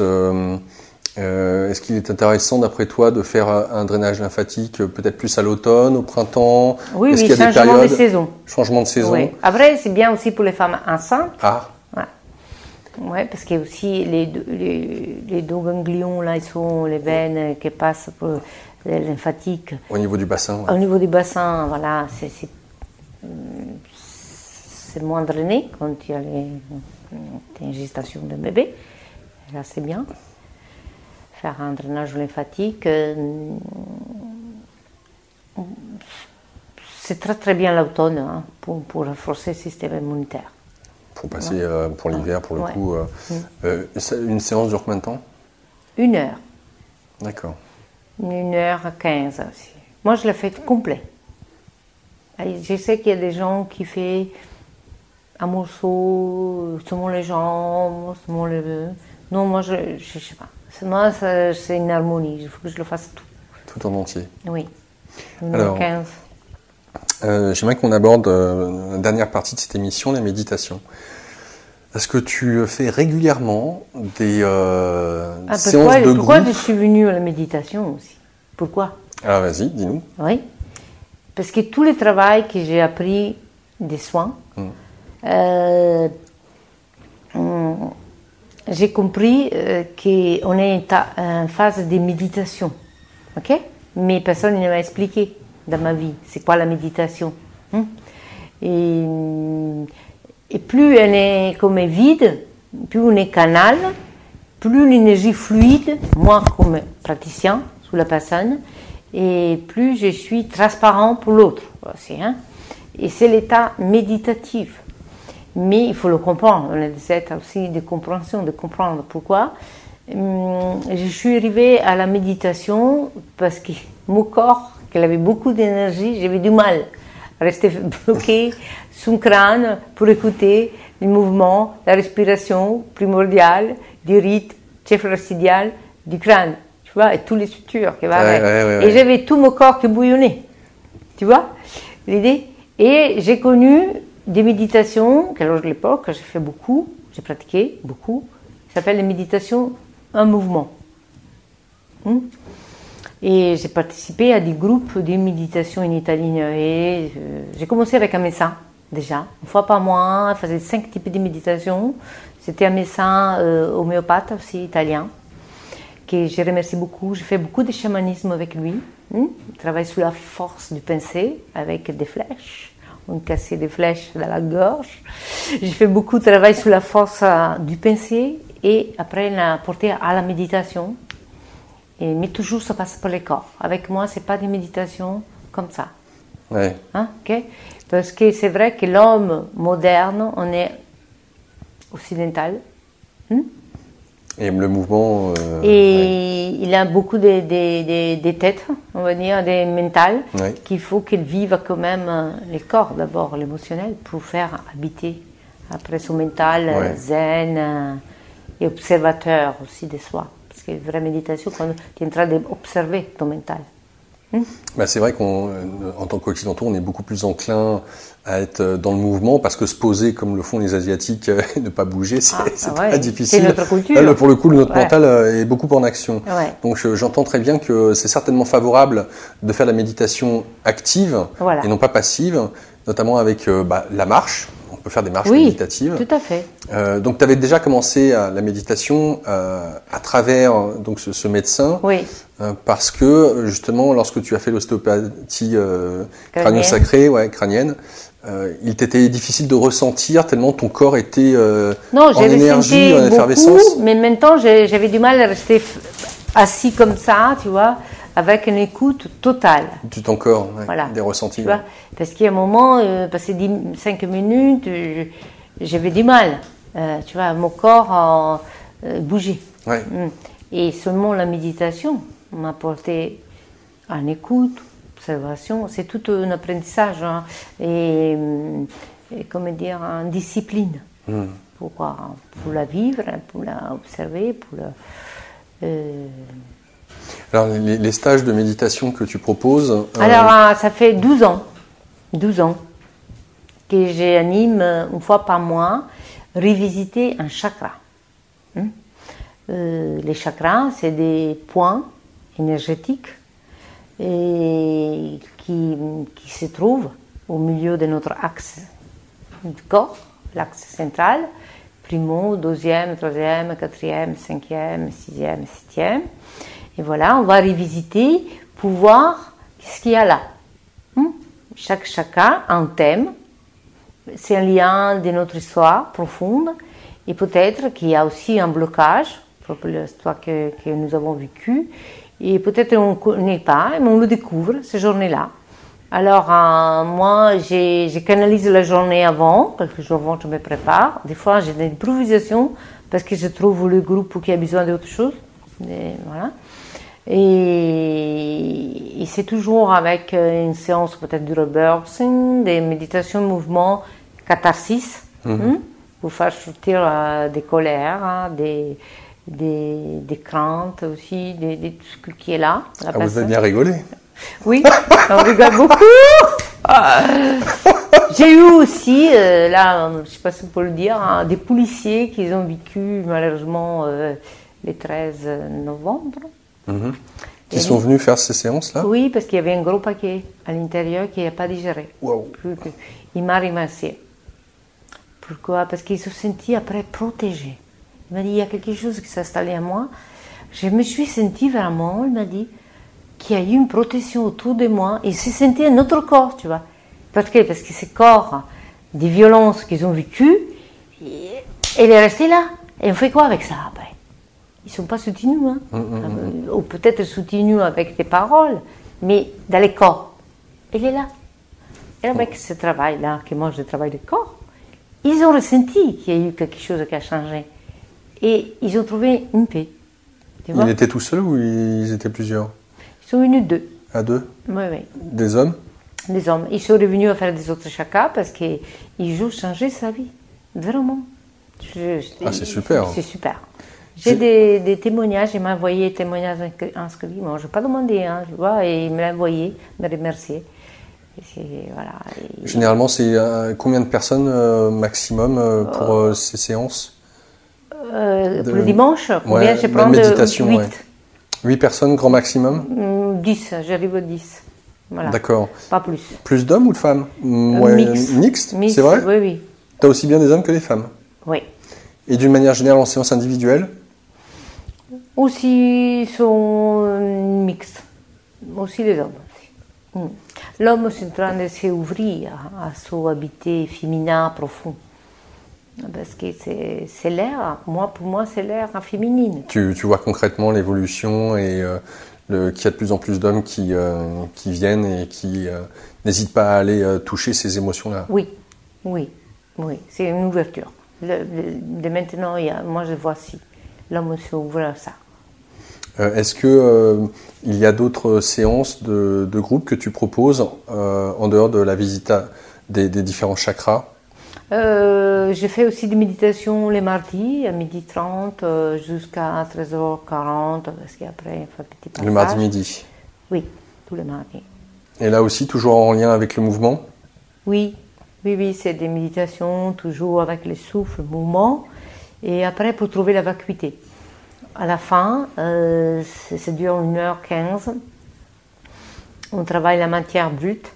Speaker 1: est-ce qu'il est intéressant d'après toi de faire un drainage lymphatique peut-être plus à l'automne, au printemps?
Speaker 2: Oui,
Speaker 1: est-ce
Speaker 2: oui,
Speaker 1: qu'il y a des
Speaker 2: changement
Speaker 1: périodes,
Speaker 2: de saison.
Speaker 1: Changement de saison.
Speaker 2: Oui. Après, c'est bien aussi pour les femmes enceintes.
Speaker 1: Ah.
Speaker 2: Ouais, parce qu'il y a aussi les deux ganglions, là, ils sont les veines qui passent pour les lymphatiques.
Speaker 1: Au niveau du bassin.
Speaker 2: Ouais. Au niveau du bassin, voilà, c'est moins drainé quand il y a une gestation de bébé. Là, c'est bien. Faire un drainage lymphatique, c'est très très bien l'automne hein, pour renforcer le système immunitaire.
Speaker 1: Pour passer pour l'hiver, pour le coup. Une séance dure combien de temps? 1 heure. D'accord.
Speaker 2: 1h15 aussi. Moi, je l'ai fait complet. Je sais qu'il y a des gens qui font un morceau, selon les jambes, selon les... Non, moi, je ne sais pas. Moi, c'est une harmonie. Il faut que je le fasse tout.
Speaker 1: Tout en entier.
Speaker 2: Oui. 1h15.
Speaker 1: J'aimerais qu'on aborde la dernière partie de cette émission, la méditation. Est-ce que tu fais régulièrement des séances de groupe?
Speaker 2: Pourquoi je suis venue à la méditation aussi? Pourquoi?
Speaker 1: Ah, vas-y, dis-nous.
Speaker 2: Oui. Parce que tout le travail que j'ai appris des soins, j'ai compris qu'on est en phase de méditation. Ok? Mais personne ne m'a expliqué dans ma vie c'est quoi la méditation. Et plus elle est comme vide, plus on est canal, plus l'énergie fluide, moi comme praticien sur la personne, et plus je suis transparent pour l'autre aussi. Et c'est l'état méditatif. Mais il faut le comprendre, on a des états aussi de compréhension, de comprendre pourquoi. Je suis arrivée à la méditation parce que mon corps, qui avait beaucoup d'énergie, j'avais du mal à rester bloqué sous le crâne pour écouter les mouvements, la respiration primordiale, du rythme céphalorachidal du crâne, tu vois, et toutes les sutures qui vont avec. Et j'avais tout mon corps qui bouillonnait, tu vois, l'idée. Et j'ai connu des méditations, qu'à l'époque, j'ai fait beaucoup, j'ai pratiqué beaucoup, ça s'appelle les méditations en mouvement. Et j'ai participé à des groupes de méditation en Italie. Et j'ai commencé avec un médecin, déjà. Une fois par mois, il faisait 5 types de méditation. C'était un médecin homéopathe aussi, italien, que je remercie beaucoup. J'ai fait beaucoup de chamanisme avec lui. Il travaille sous la force du pensée, avec des flèches. On cassait des flèches dans la gorge. J'ai fait beaucoup de travail sous la force du pensée. Et après, il a porté à la méditation. Mais toujours, ça passe par le corps. Avec moi, ce n'est pas des méditations comme ça.
Speaker 1: Ouais.
Speaker 2: Okay? Parce que c'est vrai que l'homme moderne, on est occidental.
Speaker 1: Et le mouvement...
Speaker 2: il a beaucoup de têtes, on va dire, des mentales, qu'il faut qu'il vive quand même le corps d'abord, l'émotionnel, pour faire habiter après son mental zen et observateur aussi de soi. Parce que la vraie méditation, quand tu es en train d'observer ton mental.
Speaker 1: C'est vrai qu'en tant qu'occidentaux, on est beaucoup plus enclin à être dans le mouvement, parce que se poser comme le font les Asiatiques et ne pas bouger, c'est très difficile.
Speaker 2: C'est notre culture.
Speaker 1: Là, pour le coup, notre mental est beaucoup en action. Donc j'entends très bien que c'est certainement favorable de faire la méditation active et non pas passive, notamment avec la marche. On peut faire des marches méditatives.
Speaker 2: Oui, tout à fait.
Speaker 1: Donc, tu avais déjà commencé la méditation à travers donc, ce médecin, parce que justement, lorsque tu as fait l'ostéopathie crânio-sacrée, crânienne, il t'était difficile de ressentir tellement ton corps était en énergie, en effervescence.
Speaker 2: Mais maintenant, j'avais du mal à rester assis comme ça, tu vois, avec une écoute totale.
Speaker 1: De ton corps, ouais,
Speaker 2: Voilà.
Speaker 1: des ressentis.
Speaker 2: Tu vois, parce qu'il y a un moment, passer 5 minutes, j'avais du mal. Tu vois, mon corps bougeait.
Speaker 1: Ouais.
Speaker 2: Et seulement la méditation m'a apporté en écoute, observation. C'est tout un apprentissage hein, et comment dire, en discipline pour la vivre, pour la observer, pour la.
Speaker 1: Alors, les stages de méditation que tu proposes.
Speaker 2: Alors, ça fait 12 ans que j'anime une fois par mois revisiter un chakra. Les chakras, c'est des points énergétiques et qui se trouvent au milieu de notre axe du corps, l'axe central, primo, deuxième, troisième, quatrième, cinquième, sixième, septième. Et voilà, on va revisiter pour voir ce qu'il y a là. Chaque chakra a un thème, c'est un lien de notre histoire profonde et peut-être qu'il y a aussi un blocage, propre l'histoire que nous avons vécue, et peut-être on ne connaît pas, mais on le découvre ces journées-là. Alors moi, je canalise la journée avant, quelques jours avant je me prépare. Des fois j'ai des improvisations parce que je trouve le groupe qui a besoin d'autre chose. Et voilà. Et c'est toujours avec une séance peut-être de rebirthing, des méditations, mouvements, catharsis, pour faire sortir des colères, hein, des craintes aussi, tout ce qui est là.
Speaker 1: Vous avez bien rigolé.
Speaker 2: Oui, on rigole beaucoup. J'ai eu aussi, là, je ne sais pas si on peut le dire, hein, des policiers qui ont vécu malheureusement le 13 novembre.
Speaker 1: Qui sont venus faire ces séances-là?
Speaker 2: Oui, parce qu'il y avait un gros paquet à l'intérieur qui n'a pas digéré.
Speaker 1: Wow.
Speaker 2: Il m'a remercié. Pourquoi? Parce qu'il se sentit après protégé. Il m'a dit, il y a quelque chose qui s'est installé à moi. Je me suis sentie vraiment, il m'a dit, qu'il y a eu une protection autour de moi. Il s'est senti un autre corps, tu vois. Parce que ces corps, des violences qu'ils ont vécues, il est resté là. Et on fait quoi avec ça après? Ils ne sont pas soutenus, hein. Ou peut-être soutenus avec des paroles, mais dans les corps. Il est là. Et avec ce travail-là, que moi je travaille le corps, ils ont ressenti qu'il y a eu quelque chose qui a changé. Et ils ont trouvé une paix. Tu vois?
Speaker 1: Ils étaient tout seuls ou ils étaient plusieurs?
Speaker 2: Ils sont venus 2.
Speaker 1: À 2?
Speaker 2: Oui, oui.
Speaker 1: Des hommes?
Speaker 2: Des hommes. Ils sont revenus à faire des autres chakras parce qu'ils ont changé sa vie. Vraiment.
Speaker 1: C'est super.
Speaker 2: C'est super. J'ai des témoignages, il m'a envoyé des témoignages inscrits. Moi, je n'ai pas demandé, hein, tu vois, et il me l'a envoyé, il m'a remercié. Voilà,
Speaker 1: généralement, c'est combien de personnes maximum pour ces séances?
Speaker 2: Pour le dimanche,
Speaker 1: combien
Speaker 2: je prends
Speaker 1: méditation,
Speaker 2: 8.
Speaker 1: 8 personnes, grand maximum?
Speaker 2: 10, j'arrive à 10. Voilà.
Speaker 1: D'accord.
Speaker 2: Pas plus.
Speaker 1: Plus d'hommes ou de femmes?
Speaker 2: Mixte,
Speaker 1: c'est vrai?
Speaker 2: Oui, oui.
Speaker 1: Tu as aussi bien des hommes que des femmes?
Speaker 2: Oui.
Speaker 1: Et d'une manière générale, en séance individuelle?
Speaker 2: Aussi, sont mixtes. Aussi les hommes. L'homme est en train de s'ouvrir à son habitat féminin profond. Parce que c'est l'air, pour moi, c'est l'air féminine.
Speaker 1: Tu vois concrètement l'évolution et qu'il y a de plus en plus d'hommes qui viennent et qui n'hésitent pas à aller toucher ces émotions-là.
Speaker 2: Oui, c'est une ouverture. De maintenant, moi je vois si l'homme s'ouvre à ça.
Speaker 1: Est-ce que il y a d'autres séances de groupe que tu proposes en dehors de la visite des différents chakras?
Speaker 2: Je fais aussi des méditations les mardis, à 12h30 jusqu'à 13h40, parce qu'après, il faut un petit passage.
Speaker 1: Le mardi midi?
Speaker 2: Oui, tous les mardis.
Speaker 1: Et là aussi, toujours en lien avec le mouvement? Oui,
Speaker 2: c'est des méditations, toujours avec le souffle, le mouvement, et après, pour trouver la vacuité. À la fin, ça dure 1h15, on travaille la matière brute.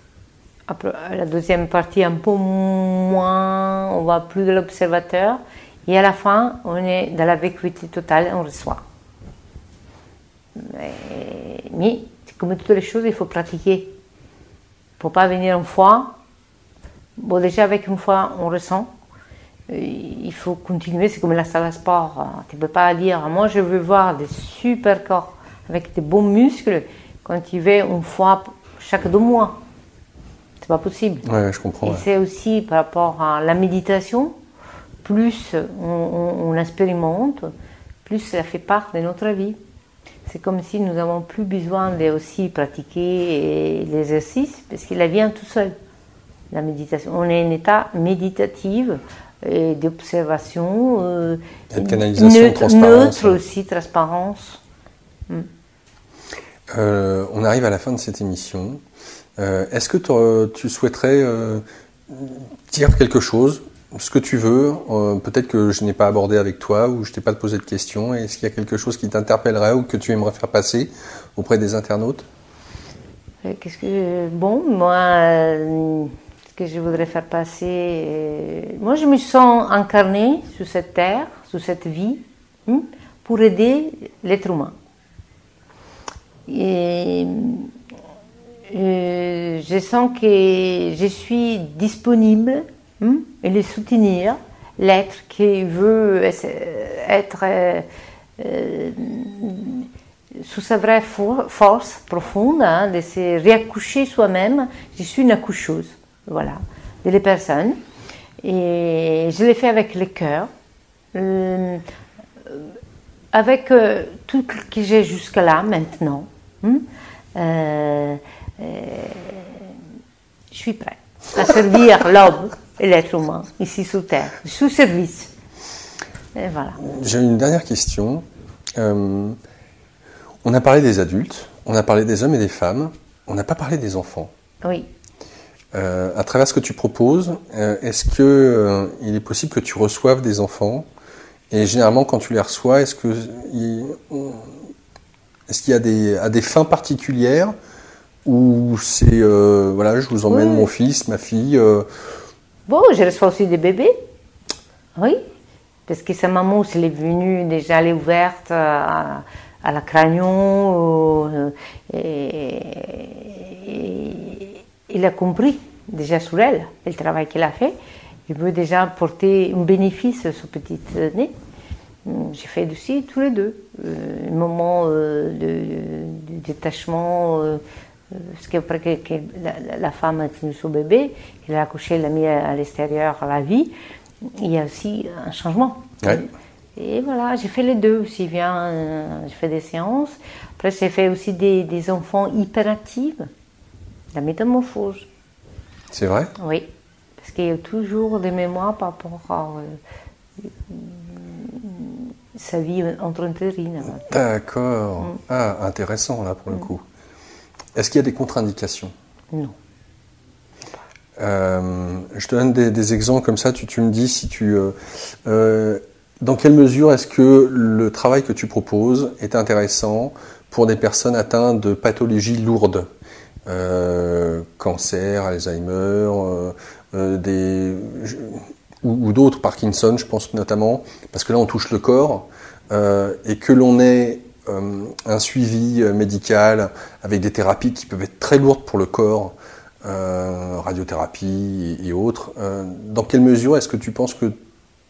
Speaker 2: Après, la deuxième partie, un peu moins, on va plus de l'observateur. Et à la fin, on est dans la vacuité totale, on reçoit. Mais, comme toutes les choses, il faut pratiquer. Il ne faut pas venir une fois. Bon, déjà, avec une fois, on ressent. Il faut continuer, c'est comme la salle de sport. Tu ne peux pas dire, moi, je veux voir des super corps avec des bons muscles. quand tu vas une fois chaque 2 mois. C'est pas possible.
Speaker 1: Ouais, je comprends.
Speaker 2: Et
Speaker 1: Ouais.
Speaker 2: c'est aussi par rapport à la méditation, plus on expérimente, plus ça fait part de notre vie. C'est comme si nous n'avons plus besoin de aussi pratiquer l'exercice, parce qu'il vient tout seul, la méditation. On est en état méditatif, d'observation,
Speaker 1: Et de canalisation, de transparence.
Speaker 2: neutre aussi, transparence.
Speaker 1: On arrive à la fin de cette émission. Est-ce que tu souhaiterais dire quelque chose, ce que tu veux, peut-être que je n'ai pas abordé avec toi ou je t'ai pas posé de questions. Est-ce qu'il y a quelque chose qui t'interpellerait ou que tu aimerais faire passer auprès des internautes?
Speaker 2: Bon, moi, ce que je voudrais faire passer, moi je me sens incarnée sur cette terre, sur cette vie, pour aider l'être humain. Et je sens que je suis disponible et le soutenir, l'être qui veut être sous sa vraie force profonde, de se réaccoucher soi-même. Je suis une accoucheuse, voilà, de les personnes. Et je l'ai fait avec le cœur, avec tout ce que j'ai jusque-là, maintenant. Je suis prête à servir l'homme et l'être humain ici sur Terre, sous service. Et voilà.
Speaker 1: J'ai une dernière question. On a parlé des adultes, on a parlé des hommes et des femmes, on n'a pas parlé des enfants.
Speaker 2: Oui.
Speaker 1: À travers ce que tu proposes, est-ce qu'il est possible que tu reçoives des enfants? Et généralement, quand tu les reçois, est-ce qu'il y a des fins particulières ou c'est voilà, je vous emmène mon fils, ma fille
Speaker 2: Bon, je reçois aussi des bébés. Oui, parce que sa maman, elle est venue déjà, elle est ouverte à la crânion. Et il a compris déjà sur elle, le travail qu'elle a fait. Il veut déjà apporter un bénéfice à ce petit nez. J'ai fait aussi tous les deux. Un moment de détachement, parce qu'après que la femme a tenu son bébé, qu'elle a accouché, elle l'a mis à l'extérieur à la vie, il y a aussi un changement.
Speaker 1: Ouais.
Speaker 2: Et voilà, j'ai fait les deux aussi. J'ai fait des séances. Après, j'ai fait aussi des enfants hyperactifs. La métamorphose.
Speaker 1: C'est vrai?
Speaker 2: Oui, parce qu'il y a toujours des mémoires par rapport à sa vie entre-entérine.
Speaker 1: D'accord. Ah, intéressant là pour le coup. Est-ce qu'il y a des contre-indications?
Speaker 2: Non.
Speaker 1: Je te donne des exemples comme ça, tu me dis si dans quelle mesure est-ce que le travail que tu proposes est intéressant pour des personnes atteintes de pathologies lourdes, cancer, Alzheimer, ou d'autres, Parkinson, je pense notamment, parce que là on touche le corps, et que l'on ait un suivi médical avec des thérapies qui peuvent être très lourdes pour le corps, radiothérapie et autres. Dans quelle mesure est-ce que tu penses que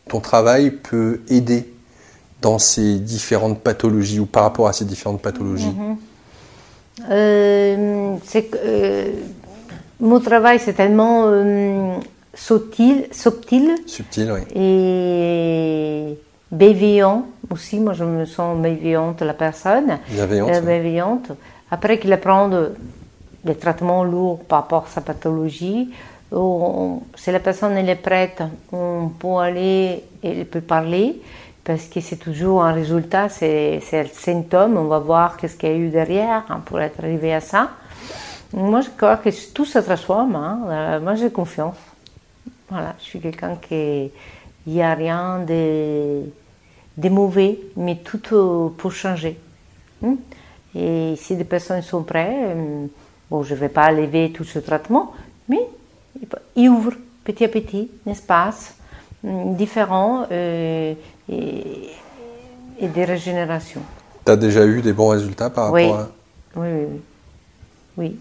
Speaker 1: ton travail peut aider dans ces différentes pathologies ou par rapport à ces différentes pathologies?
Speaker 2: Mon travail, c'est tellement subtil,
Speaker 1: Oui.
Speaker 2: Et bienveillant aussi. Moi, je me sens bienveillante la personne. Bienveillante. Après qu'il apprend des traitements lourds par rapport à sa pathologie, si la personne elle est prête, on peut aller et elle peut parler, parce que c'est toujours un résultat, c'est le symptôme, on va voir qu'est-ce qu'il y a eu derrière pour être arrivé à ça. Moi, je crois que tout se transforme. Moi, j'ai confiance. Voilà, je suis quelqu'un qui... Il n'y a rien de mauvais, mais tout pour changer. Et si des personnes sont prêtes, bon, je ne vais pas lever tout ce traitement, mais ils ouvrent petit à petit un espace différent et des régénérations.
Speaker 1: Tu as déjà eu des bons résultats par rapport à...
Speaker 2: Oui.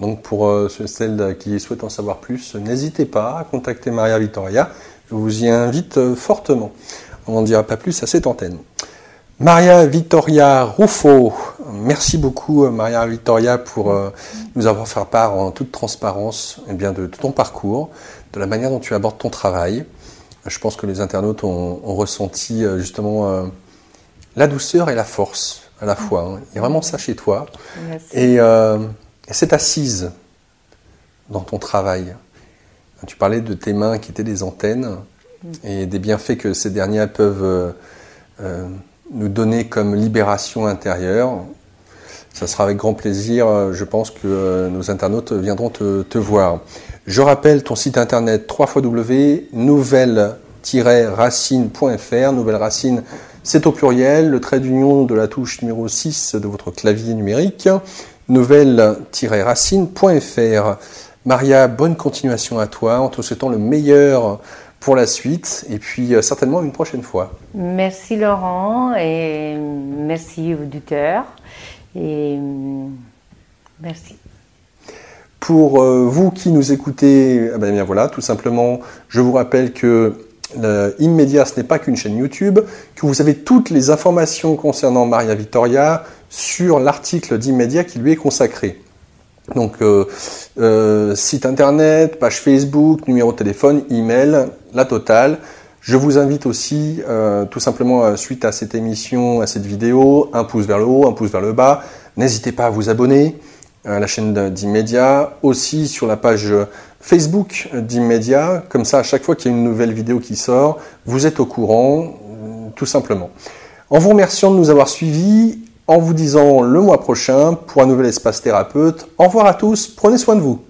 Speaker 1: Donc pour celles qui souhaitent en savoir plus, n'hésitez pas à contacter Maria Vittoria. Je vous y invite fortement. On n'en dira pas plus à cette antenne. Maria Vittoria Ruffo, merci beaucoup Maria Vittoria pour nous avoir fait part en toute transparence de ton parcours, de la manière dont tu abordes ton travail. Je pense que les internautes ont ressenti justement la douceur et la force à la fois. Il y a vraiment ça chez toi.
Speaker 2: Merci.
Speaker 1: Et cette assise dans ton travail. Tu parlais de tes mains qui étaient des antennes et des bienfaits que ces dernières peuvent nous donner comme libération intérieure. Ça sera avec grand plaisir, je pense que nos internautes viendront te voir. Je rappelle ton site internet www.nouvelle-racine.fr. Nouvelle Racine, c'est au pluriel, le trait d'union de la touche numéro 6 de votre clavier numérique. Nouvelle-racine.fr. Maria, bonne continuation à toi, en te souhaitant le meilleur pour la suite et puis certainement une prochaine fois.
Speaker 2: Merci Laurent et merci aux auditeurs et merci.
Speaker 1: Pour vous qui nous écoutez, bien voilà, tout simplement, je vous rappelle que Immedia, ce n'est pas qu'une chaîne YouTube, que vous avez toutes les informations concernant Maria Vittoria sur l'article d'Immedia qui lui est consacré. Donc, site internet, page Facebook, numéro de téléphone, email, la totale. Je vous invite aussi, tout simplement, suite à cette émission, à cette vidéo, un pouce vers le haut, un pouce vers le bas. N'hésitez pas à vous abonner à la chaîne d'Immedia, aussi sur la page Facebook d'Immedia. Comme ça, à chaque fois qu'il y a une nouvelle vidéo qui sort, vous êtes au courant, tout simplement. En vous remerciant de nous avoir suivis, en vous disant le mois prochain pour un nouvel espace thérapeute. Au revoir à tous, prenez soin de vous.